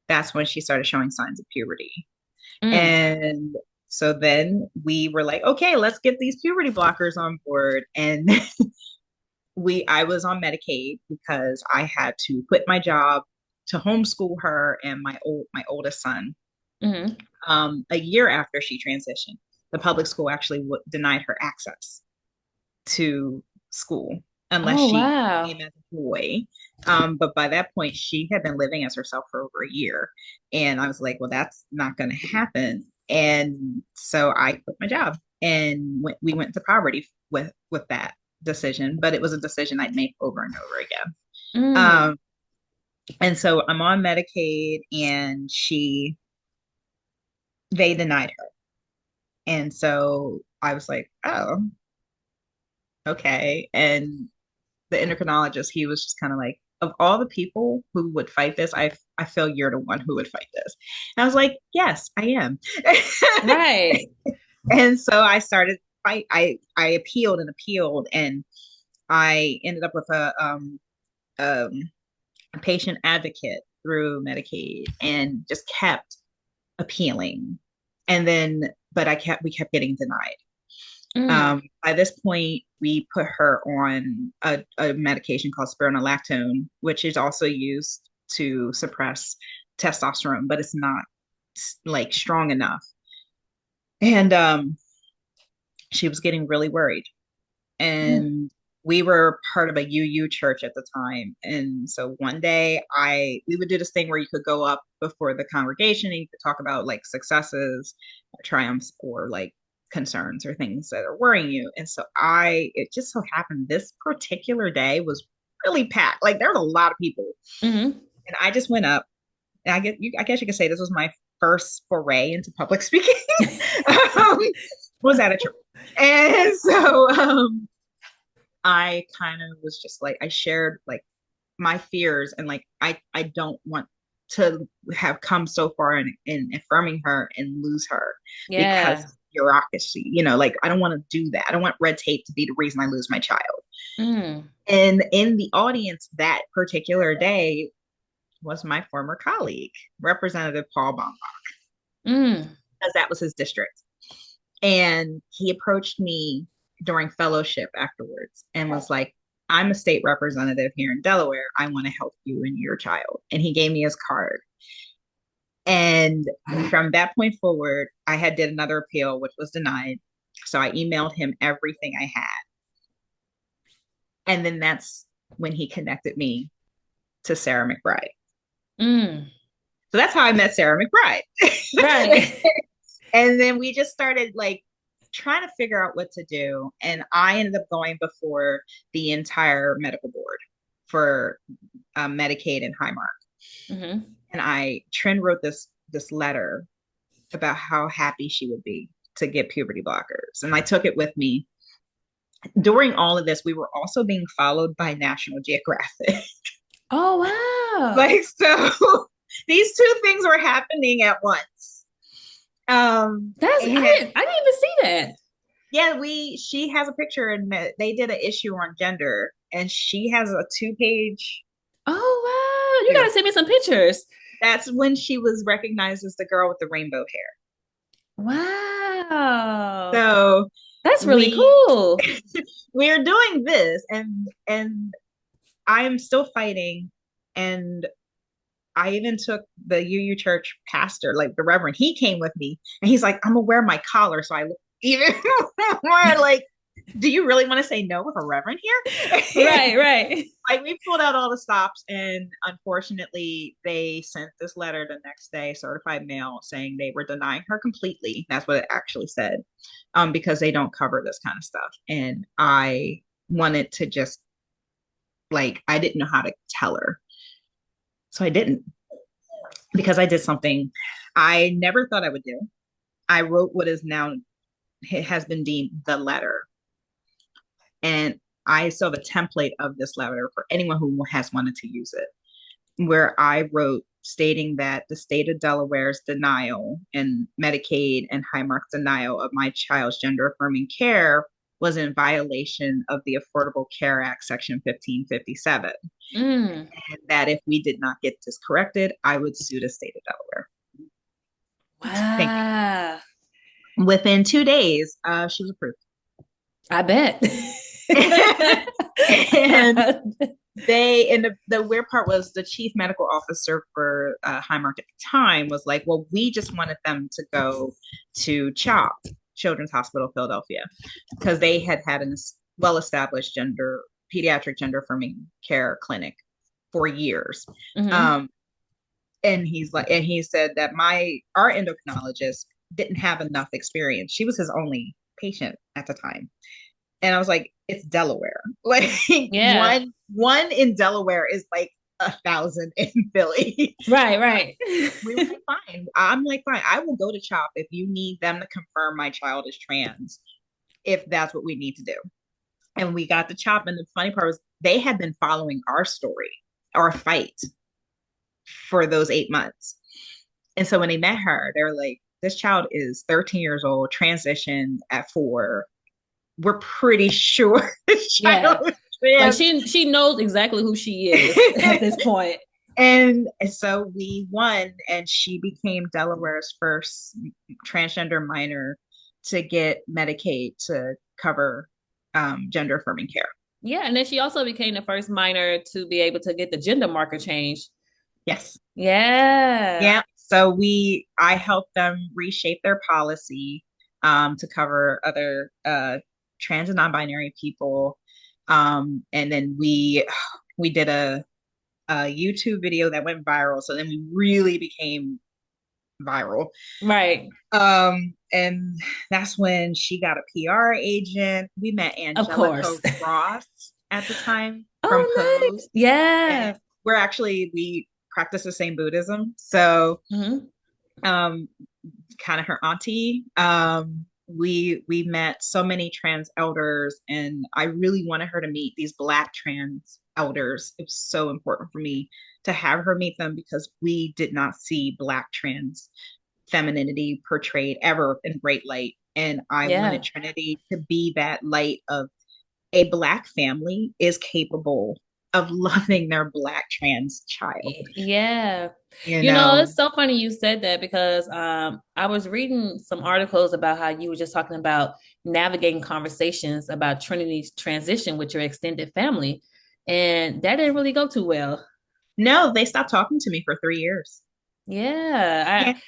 that's when she started showing signs of puberty. Mm. And so then we were like, okay, let's get these puberty blockers on board. And I was on Medicaid because I had to quit my job to homeschool her and my oldest son. Hmm. A year after she transitioned, the public school actually denied her access to school unless Oh, she wow. came as a boy. But by that point, she had been living as herself for over a year. And I was like, well, that's not going to happen. And so I quit my job and we went to poverty with that decision. But it was a decision I'd make over and over again. Mm. Um, and so I'm on Medicaid and they denied her. And so I was like, oh, okay. And the endocrinologist, he was just kind of like, of all the people who would fight this, I feel you're the one who would fight this. And I was like, yes, I am. Right. And so I started fight. I appealed and appealed, and I ended up with um, a patient advocate through Medicaid, and just kept appealing. And then, but we kept getting denied. Mm. By this point, we put her on a medication called spironolactone, which is also used to suppress testosterone, but it's not like strong enough. And she was getting really worried. Mm. And we were part of a UU church at the time. And so one day we would do this thing where you could go up before the congregation and you could talk about like successes, triumphs, or like concerns or things that are worrying you. And so it just so happened this particular day was really packed. Like there was a lot of people. Hmm. And I just went up and I guess you could say this was my first foray into public speaking. um, was at a church. And so I kind of was just like I shared like my fears and like I don't want to have come so far in affirming her and lose her because Yeah. of bureaucracy. You know, like I don't want to do that. I don't want red tape to be the reason I lose my child. Mm. And in the audience that particular day was my former colleague, Representative Paul Baum, Mm. because that was his district. And he approached me during fellowship afterwards and was like, I'm a state representative here in Delaware. I want to help you and your child. And he gave me his card. And from that point forward, I had did another appeal, which was denied. So I emailed him everything I had. And then that's when he connected me to Sarah McBride. Mm. So that's how I met Sarah McBride. Right. And then we just started like trying to figure out what to do. And I ended up going before the entire medical board for Medicaid and Highmark. Hmm. And Trin wrote this letter about how happy she would be to get puberty blockers. And I took it with me. During all of this, we were also being followed by National Geographic. Oh, wow. Like, so these two things were happening at once. And I didn't even see that. yeah, she has a picture and they did an issue on gender and she has a 2 page. Oh, wow. You Yeah. gotta send me some pictures. That's when she was recognized as the girl with the rainbow hair. Wow. So That's really we cool. we're doing this and I'm still fighting. And I even took the UU church pastor, like the reverend, he came with me and he's like, I'm gonna wear my collar. So I look even more like, do you really want to say no with a reverend here? Right, right. Like we pulled out all the stops and unfortunately they sent this letter the next day, certified mail, saying they were denying her completely. That's what it actually said. Because they don't cover this kind of stuff. And I wanted to just like I didn't know how to tell her. So I didn't because I did something I never thought I would do. I wrote what is now it has been deemed the letter. And I still have a template of this letter for anyone who has wanted to use it, where I wrote stating that the state of Delaware's denial and Medicaid and Highmark's denial of my child's gender affirming care was in violation of the Affordable Care Act, Section 1557. Mm. And that if we did not get this corrected, I would sue the state of Delaware. Thank Wow. you. Within 2 days, she was approved. I bet. And and the weird part was the chief medical officer for Highmark at the time was like, well, we just wanted them to go to CHOP, Children's Hospital Philadelphia, because they had a well-established pediatric gender affirming care clinic for years. Mm-hmm. And he said that our endocrinologist didn't have enough experience. She was his only patient at the time. And I was like, it's Delaware. Like Yeah. one in Delaware is like 1,000 in Philly. Right, right. We were like, fine. I'm like, fine. I will go to CHOP if you need them to confirm my child is trans, if that's what we need to do. And we got to CHOP. And the funny part was they had been following our story, our fight for those 8 months. And so when they met her, they were like, this child is 13 years old, transitioned at 4. We're pretty sure this Yeah. child is Like trans. she knows exactly who she is at this point. And so we won, and she became Delaware's first transgender minor to get Medicaid to cover gender affirming care. Yeah, and then she also became the first minor to be able to get the gender marker change. Yes. Yeah. Yeah. So I helped them reshape their policy to cover other trans and non-binary people. And then we did a YouTube video that went viral. So then we really became viral. Right. And that's when she got a PR agent. We met Of Angelica course. Ross at the time from Oh, nice. Pose. And Yeah. we practice the same Buddhism. So Hmm. um kind of her auntie. We met so many trans elders, and I really wanted her to meet these Black trans elders. It was so important for me to have her meet them because we did not see Black trans femininity portrayed ever in great light. And I wanted Yeah. Trinity to be that light of a Black family is capable of loving their Black trans child. Yeah. You You know, know, it's so funny you said that because I was reading some articles about how you were just talking about navigating conversations about Trinity's transition with your extended family. And that didn't really go too well. no, they stopped talking to me for 3 years. Yeah. Yeah.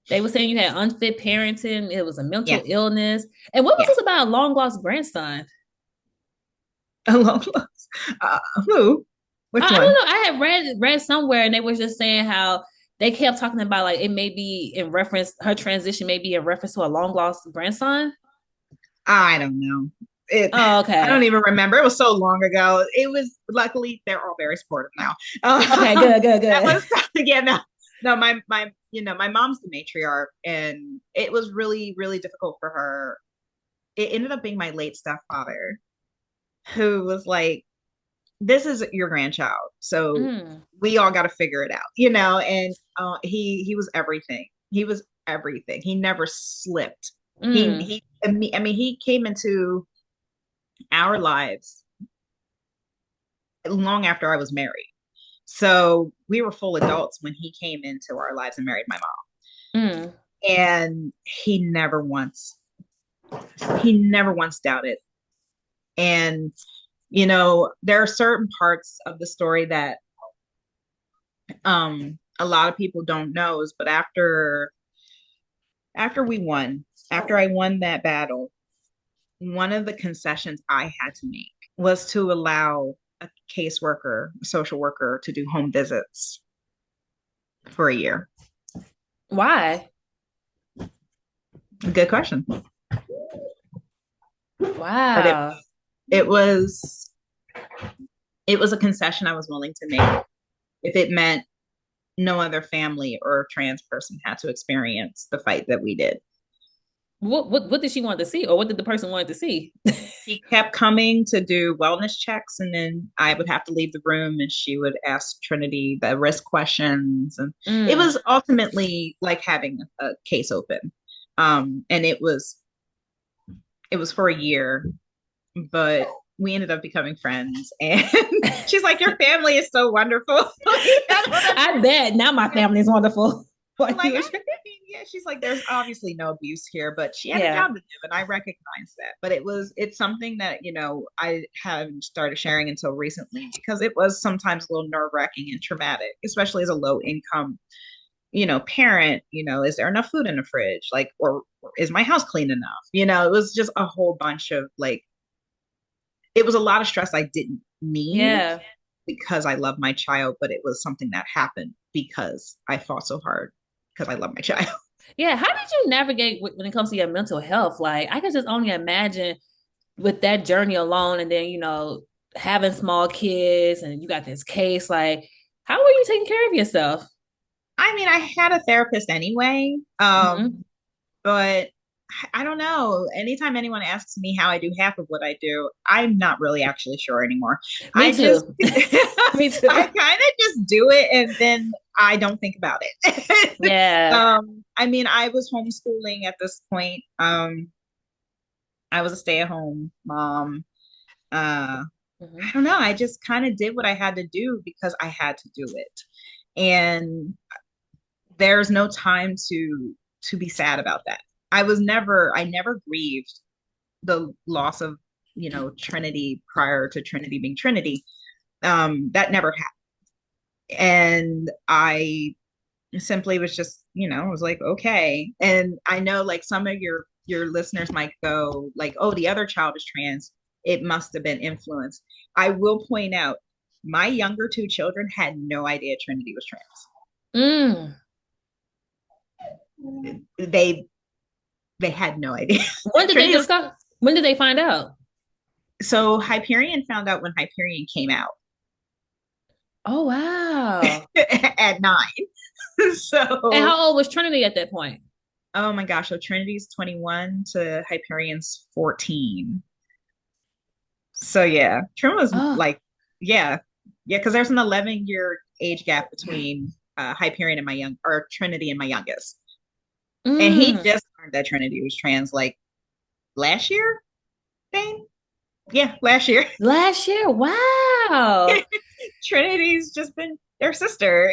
They were saying you had unfit parenting, it was a mental Yes. illness. And what was Yes. this about a long lost grandson? Alone. Who? Which I don't one? know. I had read somewhere and they were just saying how they kept talking about like it may be in reference her transition may be in reference to a long lost grandson. I don't know. It. Oh, I don't okay. even remember. It was so long ago. It was luckily they're all very supportive now. Okay, good, good, That good. was yeah. No, no. My my mom's the matriarch, and it was really really difficult for her. It ended up being my late stepfather who was like, this is your grandchild, so Mm, we all got to figure it out, and he was everything. He was everything. He never slipped. mm. I mean he came into our lives long after I was married, so we were full adults when he came into our lives and married my mom. Mm. And he never once doubted. And there are certain parts of the story that a lot of people don't know is, but after I won that battle, one of the concessions I had to make was to allow a caseworker, a social worker, to do home visits for a year. Why? Good question. But Wow. it was it was a concession I was willing to make if it meant no other family or trans person had to experience the fight that we did. What did she want to see, or what did the person want to see? She kept coming to do wellness checks, and then I would have to leave the room, and she would ask Trinity the risk questions, and it Mm. was ultimately like having a case open. And it was for a year, but we ended up becoming friends, and she's like, your family is so wonderful. I bet now my family is wonderful. while Like, you I were mean, yeah, she's like, there's obviously no abuse here, but she had a yeah. job to do, and I recognize that. But it's something that, I haven't started sharing until recently because it was sometimes a little nerve-wracking and traumatic, especially as a low income, parent. Is there enough food in the fridge? Like, or is my house clean enough? It was just a whole bunch of like, it was a lot of stress I didn't need Yeah. because I love my child, but it was something that happened because I fought so hard because I love my child. Yeah. How did you navigate when it comes to your mental health? Like, I can just only imagine with that journey alone, and then, having small kids and you got this case, like, how were you taking care of yourself? I mean, I had a therapist anyway, Hmm. but I don't know. Anytime anyone asks me how I do half of what I do, I'm not really actually sure anymore. Me I just, too. Me I too. kind of just do it and then I don't think about it. Yeah. I mean, I was homeschooling at this point. I was a stay-at-home mom. I Hmm. don't know. I just kind of did what I had to do because I had to do it. And there's no time to be sad about that. I never grieved the loss of, Trinity prior to Trinity being Trinity. That never happened. And I simply was just, was like, okay. And I know like some of your listeners might go like, oh, the other child is trans. It must have been influenced. I will point out my younger two children had no idea Trinity was Mm. trans. They had no idea. When did they Trinity was discuss? When did they find out? so Hyperion found out when Hyperion came out Oh, wow. at 9. And So, how old was Trinity at that point? oh my gosh, so Trinity's 21 to Hyperion's 14. So yeah, Trim was Oh. like, yeah, yeah, because there's an 11-year age gap between Hyperion and my young or Trinity and my youngest. And he Mm. just learned that Trinity was trans like last year, thing. Yeah, last year. Last year. Wow. Trinity's just been their sister.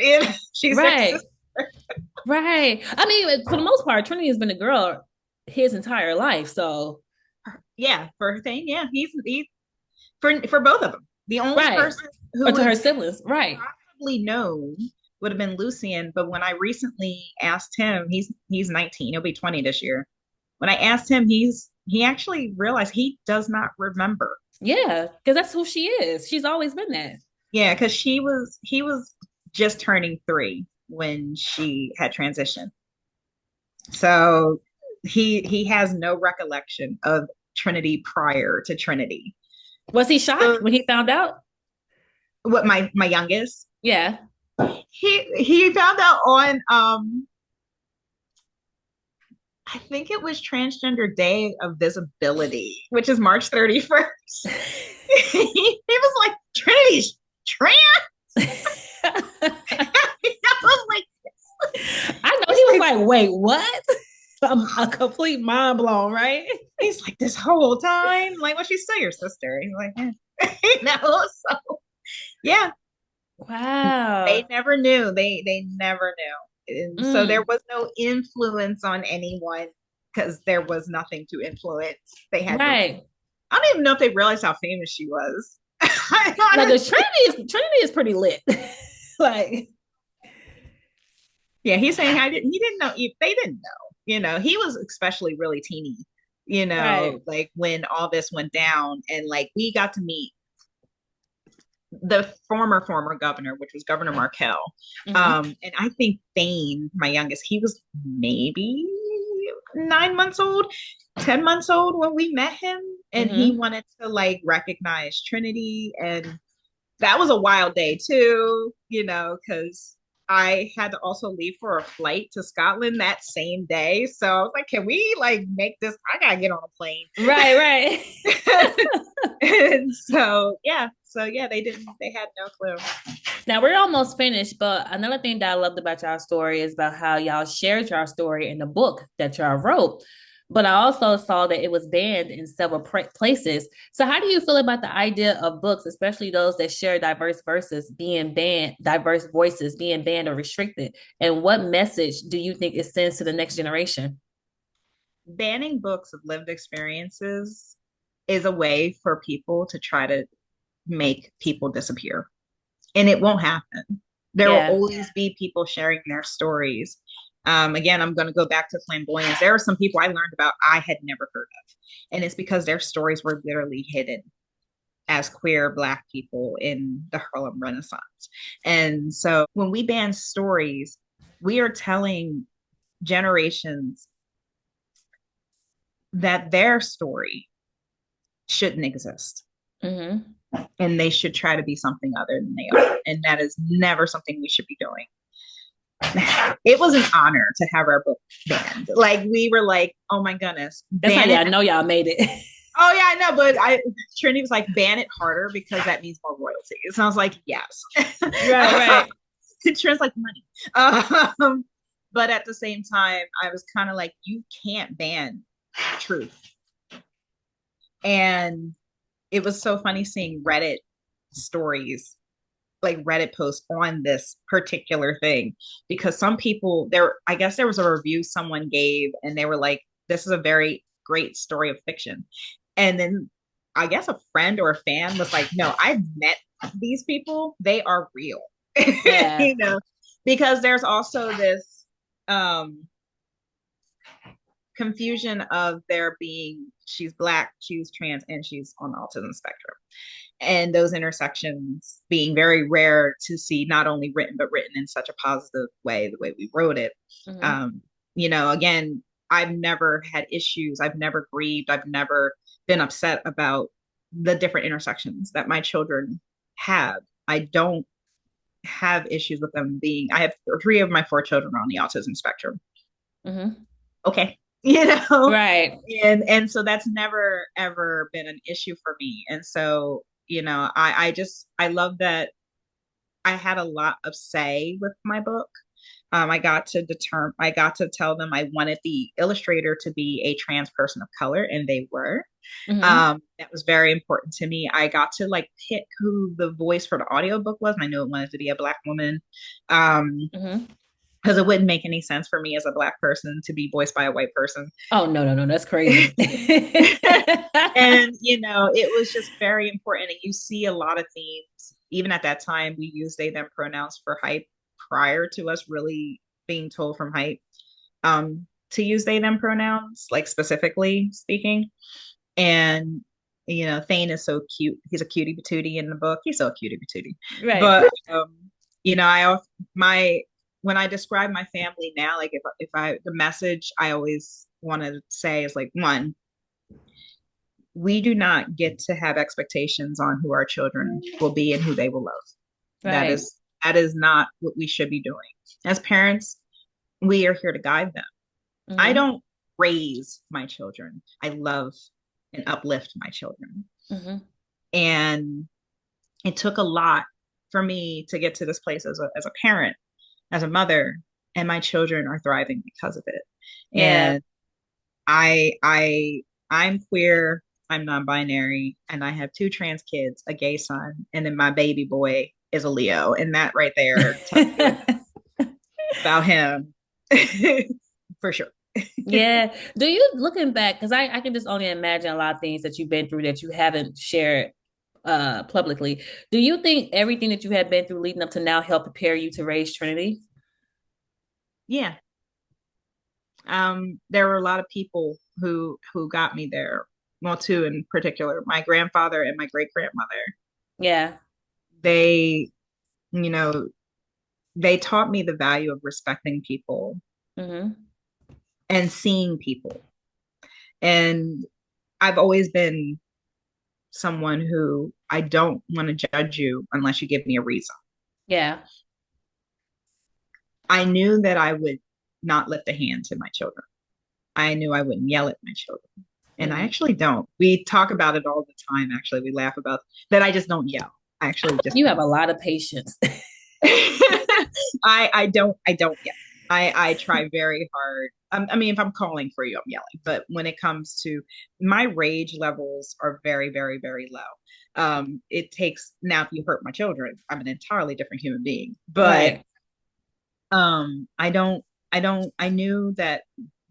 She's their Right. sister. Right. I mean, for the most part, Trinity has been a girl his entire life. So, Yeah, for her thing. Yeah, he for both of them. The only right. person Or who to would her siblings. Right. probably known would have been Lucian, but when I recently asked him, he's 19, he'll be 20 this year. When I asked him, he actually realized he does not remember. Yeah. Because that's who she is. She's always been that. Yeah, because he was just turning 3 when she had transitioned. So he has no recollection of Trinity prior to Trinity. Was he shocked So when he found out? what my youngest, Yeah. he found out on I think it was Transgender Day of Visibility, which is March 31st. He was like, Trinity's trans. I was like, I know he's he was like, like, wait, what? I'm a complete mind blown, right? he's like this whole time. Like, well, she's still your sister. He's like, so yeah, they Wow. never knew. They never knew. And so there Mm, was no influence on anyone because there was nothing to influence. They had no. right. I don't even know if they realized how famous she was. Now the Honestly, Trinity is pretty lit. Like, yeah, he's saying I didn't. He didn't know. They didn't know. He was especially really teeny. right. Like when all this went down, and like we got to meet the former governor, which was Governor Markell. Hmm. And I think Thane, my youngest, he was maybe 9 months old, 10 months old when we met him, and he Hmm. wanted to like recognize Trinity, and that was a wild day too, because I had to also leave for a flight to Scotland that same day. So I was like, can we like make this? I gotta get on a plane. Right, right. And so yeah, they had no clue. Now we're almost finished, but another thing that I loved about y'all story is about how y'all shared y'all story in the book that y'all wrote. but I also saw that it was banned in several places. So, how do you feel about the idea of books, especially those that share diverse verses, being banned, diverse voices being banned or restricted? And what message do you think it sends to the next generation? Banning books of lived experiences is a way for people to try to make people disappear. And it won't happen. There will Yeah. always be people sharing their stories. Again, I'm going to go back to flamboyance. There are some people I learned about I had never heard of. And it's because their stories were literally hidden as queer Black people in the Harlem Renaissance. And so when we ban stories, we are telling generations that their story shouldn't exist Mm-hmm. and they should try to be something other than they are. And that is never something we should be doing. It was an honor to have our book banned. Like we were like, oh my goodness, That's how ban it. y'all know y'all made it. Oh yeah, I know, but Trinity was like, ban it harder because that means more royalties. And I was like, yes. Right, right. Trent's like money. But at the same time, I was kind of like, you can't ban truth. And it was so funny seeing Reddit stories, like Reddit posts on this particular thing, because some people there, I guess there was a review someone gave, and they were like, this is a very great story of fiction. And then I guess a friend or a fan was like, no, I've met these people. They are real. Yeah. You know, because there's also this confusion of there being she's Black, she's trans, and she's on the autism spectrum. And those intersections being very rare to see, not only written, but written in such a positive way, the way we wrote it. Mm-hmm. Um, you know, again, I've never had issues, I've never grieved, I've never been upset about the different intersections that my children have. I don't have issues with them being, I have three of my four children on the autism spectrum. Mm-hmm. Okay. You know, Right. and so that's never ever been an issue for me. And so, you know, I just I love that I had a lot of say with my book. I got to tell them I wanted the illustrator to be a trans person of color, and they were. Mm-hmm. That was very important to me. I got to like pick who the voice for the audiobook was, and I knew it wanted to be a Black woman. Um, Mm-hmm. because it wouldn't make any sense for me as a Black person to be voiced by a white person. Oh no, no, no, that's crazy. And you know, it was just very important. And you see a lot of themes. Even at that time, we used they them pronouns for hype prior to us really being told from hype to use they them pronouns, like specifically speaking. And you know, Thane is so cute. He's a cutie patootie in the book. He's so cutie patootie. Right. But you know, my when I describe my family now, like if I the message I always want to say is like, one, we do not get to have expectations on who our children will be and who they will love. That Right. that is not what we should be doing. As parents, we are here to guide them. I Mm-hmm. don't raise my children. I love and uplift my children. Mm-hmm. And it took a lot for me to get to this place as a parent, as a mother, and my children are thriving because of it. Yeah. And I'm queer, I'm non-binary, and I have two trans kids, a gay son, and then my baby boy is a Leo. And that right there tells you about him for sure. Yeah. Do you looking back, because I can just only imagine a lot of things that you've been through that you haven't shared publicly. Do you think everything that you have been through leading up to now helped prepare you to raise Trinity? Yeah. There were a lot of people who got me there. Well, two in particular, my grandfather and my great grandmother. Yeah. They, you know, they taught me the value of respecting people Mm-hmm. and seeing people. And I've always been someone who I don't want to judge you unless you give me a reason. Yeah. I knew that I would not lift a hand to my children. I knew I wouldn't yell at my children. And I Mm-hmm. actually don't. We talk about it all the time, actually. We laugh about that. I just don't yell. I actually just You have don't. a lot of patience. I don't yell. I try very hard. I mean, if I'm calling for you, I'm yelling. But when it comes to my rage levels are very, very, very low. It takes now if you hurt my children, I'm an entirely different human being. But Right. I knew that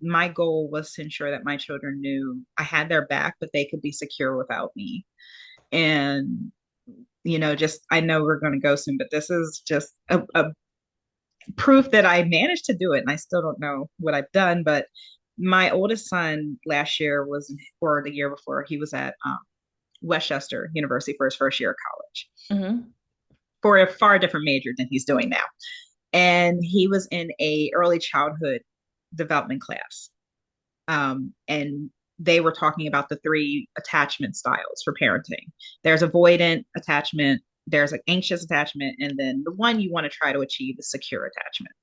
my goal was to ensure that my children knew I had their back, but they could be secure without me. And just I know we're going to go soon, but this is just a proof that I managed to do it. And I still don't know what I've done, but my oldest son last year was, or the year before, he was at Westchester University for his first year of college Hmm. for a far different major than he's doing now. And he was in a early childhood development class. And they were talking about the three attachment styles for parenting. There's avoidant attachment, there's an anxious attachment, and then the one you want to try to achieve is secure attachment.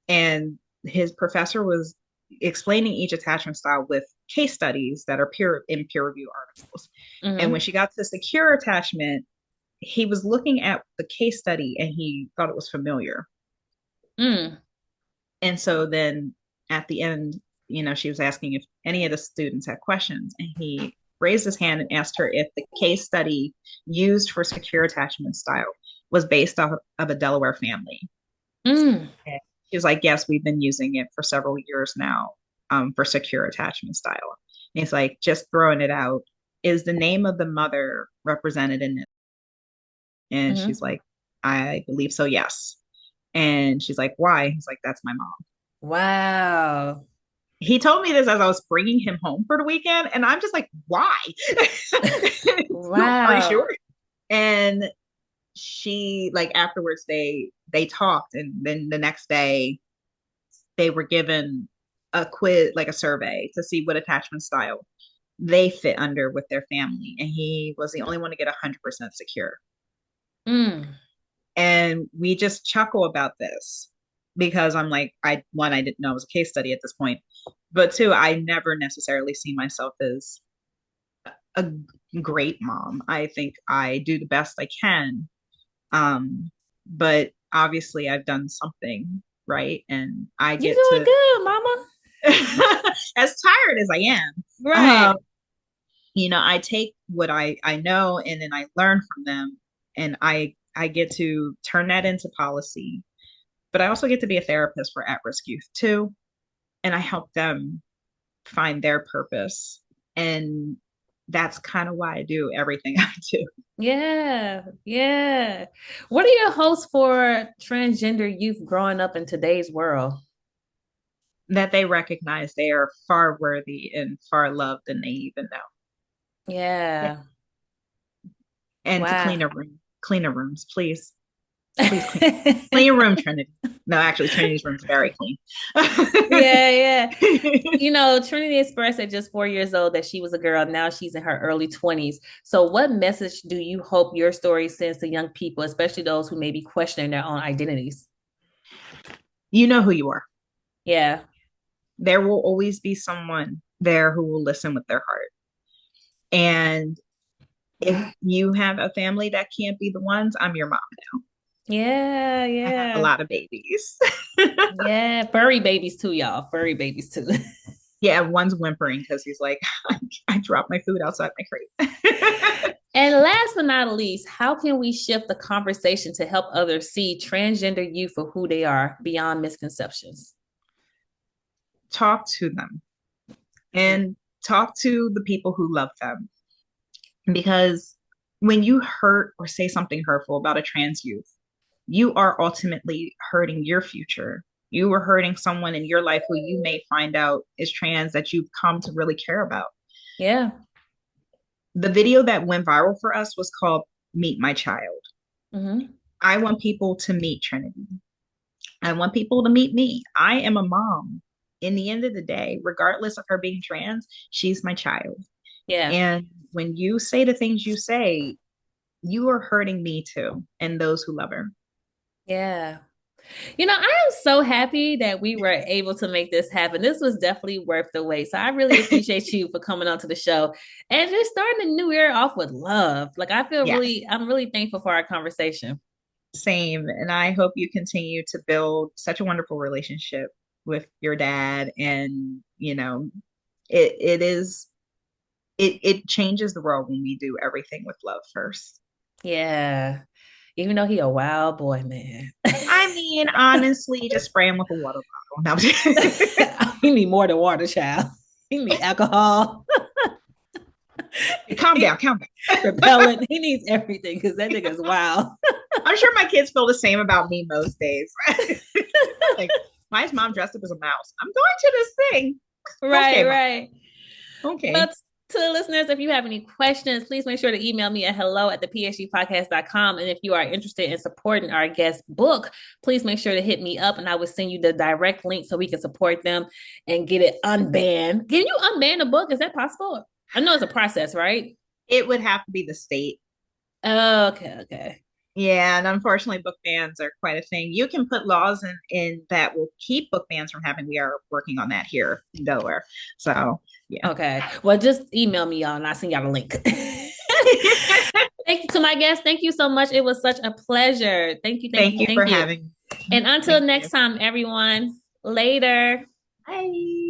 And his professor was explaining each attachment style with case studies that are peer reviewed articles. And when Hmm. she got to secure attachment, he was looking at the case study and he thought it was familiar. Mm. And so then at the end, she was asking if any of the students had questions, and he raised his hand and asked her if the case study used for secure attachment style was based off of a Delaware family. Mm. And she was like, yes, we've been using it for several years now, for secure attachment style. And he's like, just throwing it out. Is the name of the mother represented in it? And she's Hmm. like, I believe so, yes. And she's like, why? He's like, that's my mom. Wow. He told me this as I was bringing him home for the weekend, and I'm just like, why? Are you Wow. sure? And she like afterwards they talked, and then the next day they were given a quiz, like a survey to see what attachment style they fit under with their family, and he was the only one to get 100% secure. Mm. And we just chuckle about this because I'm like, I didn't know it was a case study at this point, but two, I never necessarily see myself as a great mom. I think I do the best I can. But obviously I've done something right, and I You get doing to good, mama. as tired as I am. Right. I take what I know, and then I learn from them, and I get to turn that into policy. But I also get to be a therapist for at-risk youth too, and I help them find their purpose. And that's kind of why I do everything I do. Yeah. Yeah. What are your hopes for transgender youth growing up in today's world? That they recognize they are far worthy and far loved than they even know. Yeah. Yeah. And to Wow. clean the rooms, please. Please clean your room, Trinity. No, actually, Trinity's room's very clean. Yeah, yeah. Trinity expressed at just 4 years old that she was a girl. Now she's in her early 20s. So, what message do you hope your story sends to young people, especially those who may be questioning their own identities? You know who you are. Yeah. There will always be someone there who will listen with their heart. And if you have a family that can't be the ones, I'm your mom now. Yeah, I have a yeah. lot of babies. Yeah. Furry babies too, y'all. Furry babies too. Yeah, one's whimpering because he's like, I dropped my food outside my crate. And last but not least, how can we shift the conversation to help others see transgender youth for who they are beyond misconceptions? Talk to them Mhm. and talk to the people who love them. Because when you hurt or say something hurtful about a trans youth, you are ultimately hurting your future. You are hurting someone in your life who you may find out is trans that you've come to really care about. Yeah. The video that went viral for us was called Meet My Child. Hmm. I want people to meet Trinity. I want people to meet me. I am a mom. In the end of the day, regardless of her being trans, she's my child. Yeah. And when you say the things you say, you are hurting me too, and those who love her. Yeah. I am so happy that we were able to make this happen. This was definitely worth the wait. So I really appreciate you for coming onto the show and just starting the new year off with love. Like I feel Yes. I'm really thankful for our conversation. Same. And I hope you continue to build such a wonderful relationship with your dad. And, it is, it changes the world when we do everything with love first. Yeah. Even though he a wild boy, man. I mean, honestly, just spray him with a water bottle. No, He need more than water, child. He need alcohol, calm down, calm down. repellent. He needs everything because that nigga's wild. I'm sure my kids feel the same about me most days. Like, why is mom dressed up as a mouse? I'm going to this thing. Right, Okay, mom. right. Well, Okay. to the listeners, if you have any questions, please make sure to email me at hello@thephgpodcast.com. And if you are interested in supporting our guest book, please make sure to hit me up and I will send you the direct link so we can support them and get it unbanned. Can you unban a book? Is that possible? I know it's a process, right? It would have to be the state. Oh, okay, okay. Yeah, and unfortunately, book bans are quite a thing. You can put laws in that will keep book bans from happening. We are working on that here in Delaware. So, yeah. Okay. Well, just email me, y'all, and I'll send y'all the link. Thank you to my guest. Thank you so much. It was such a pleasure. Thank you, thank Thank you, you for thank you. having me. And until Thank next you. time, everyone, later. Bye.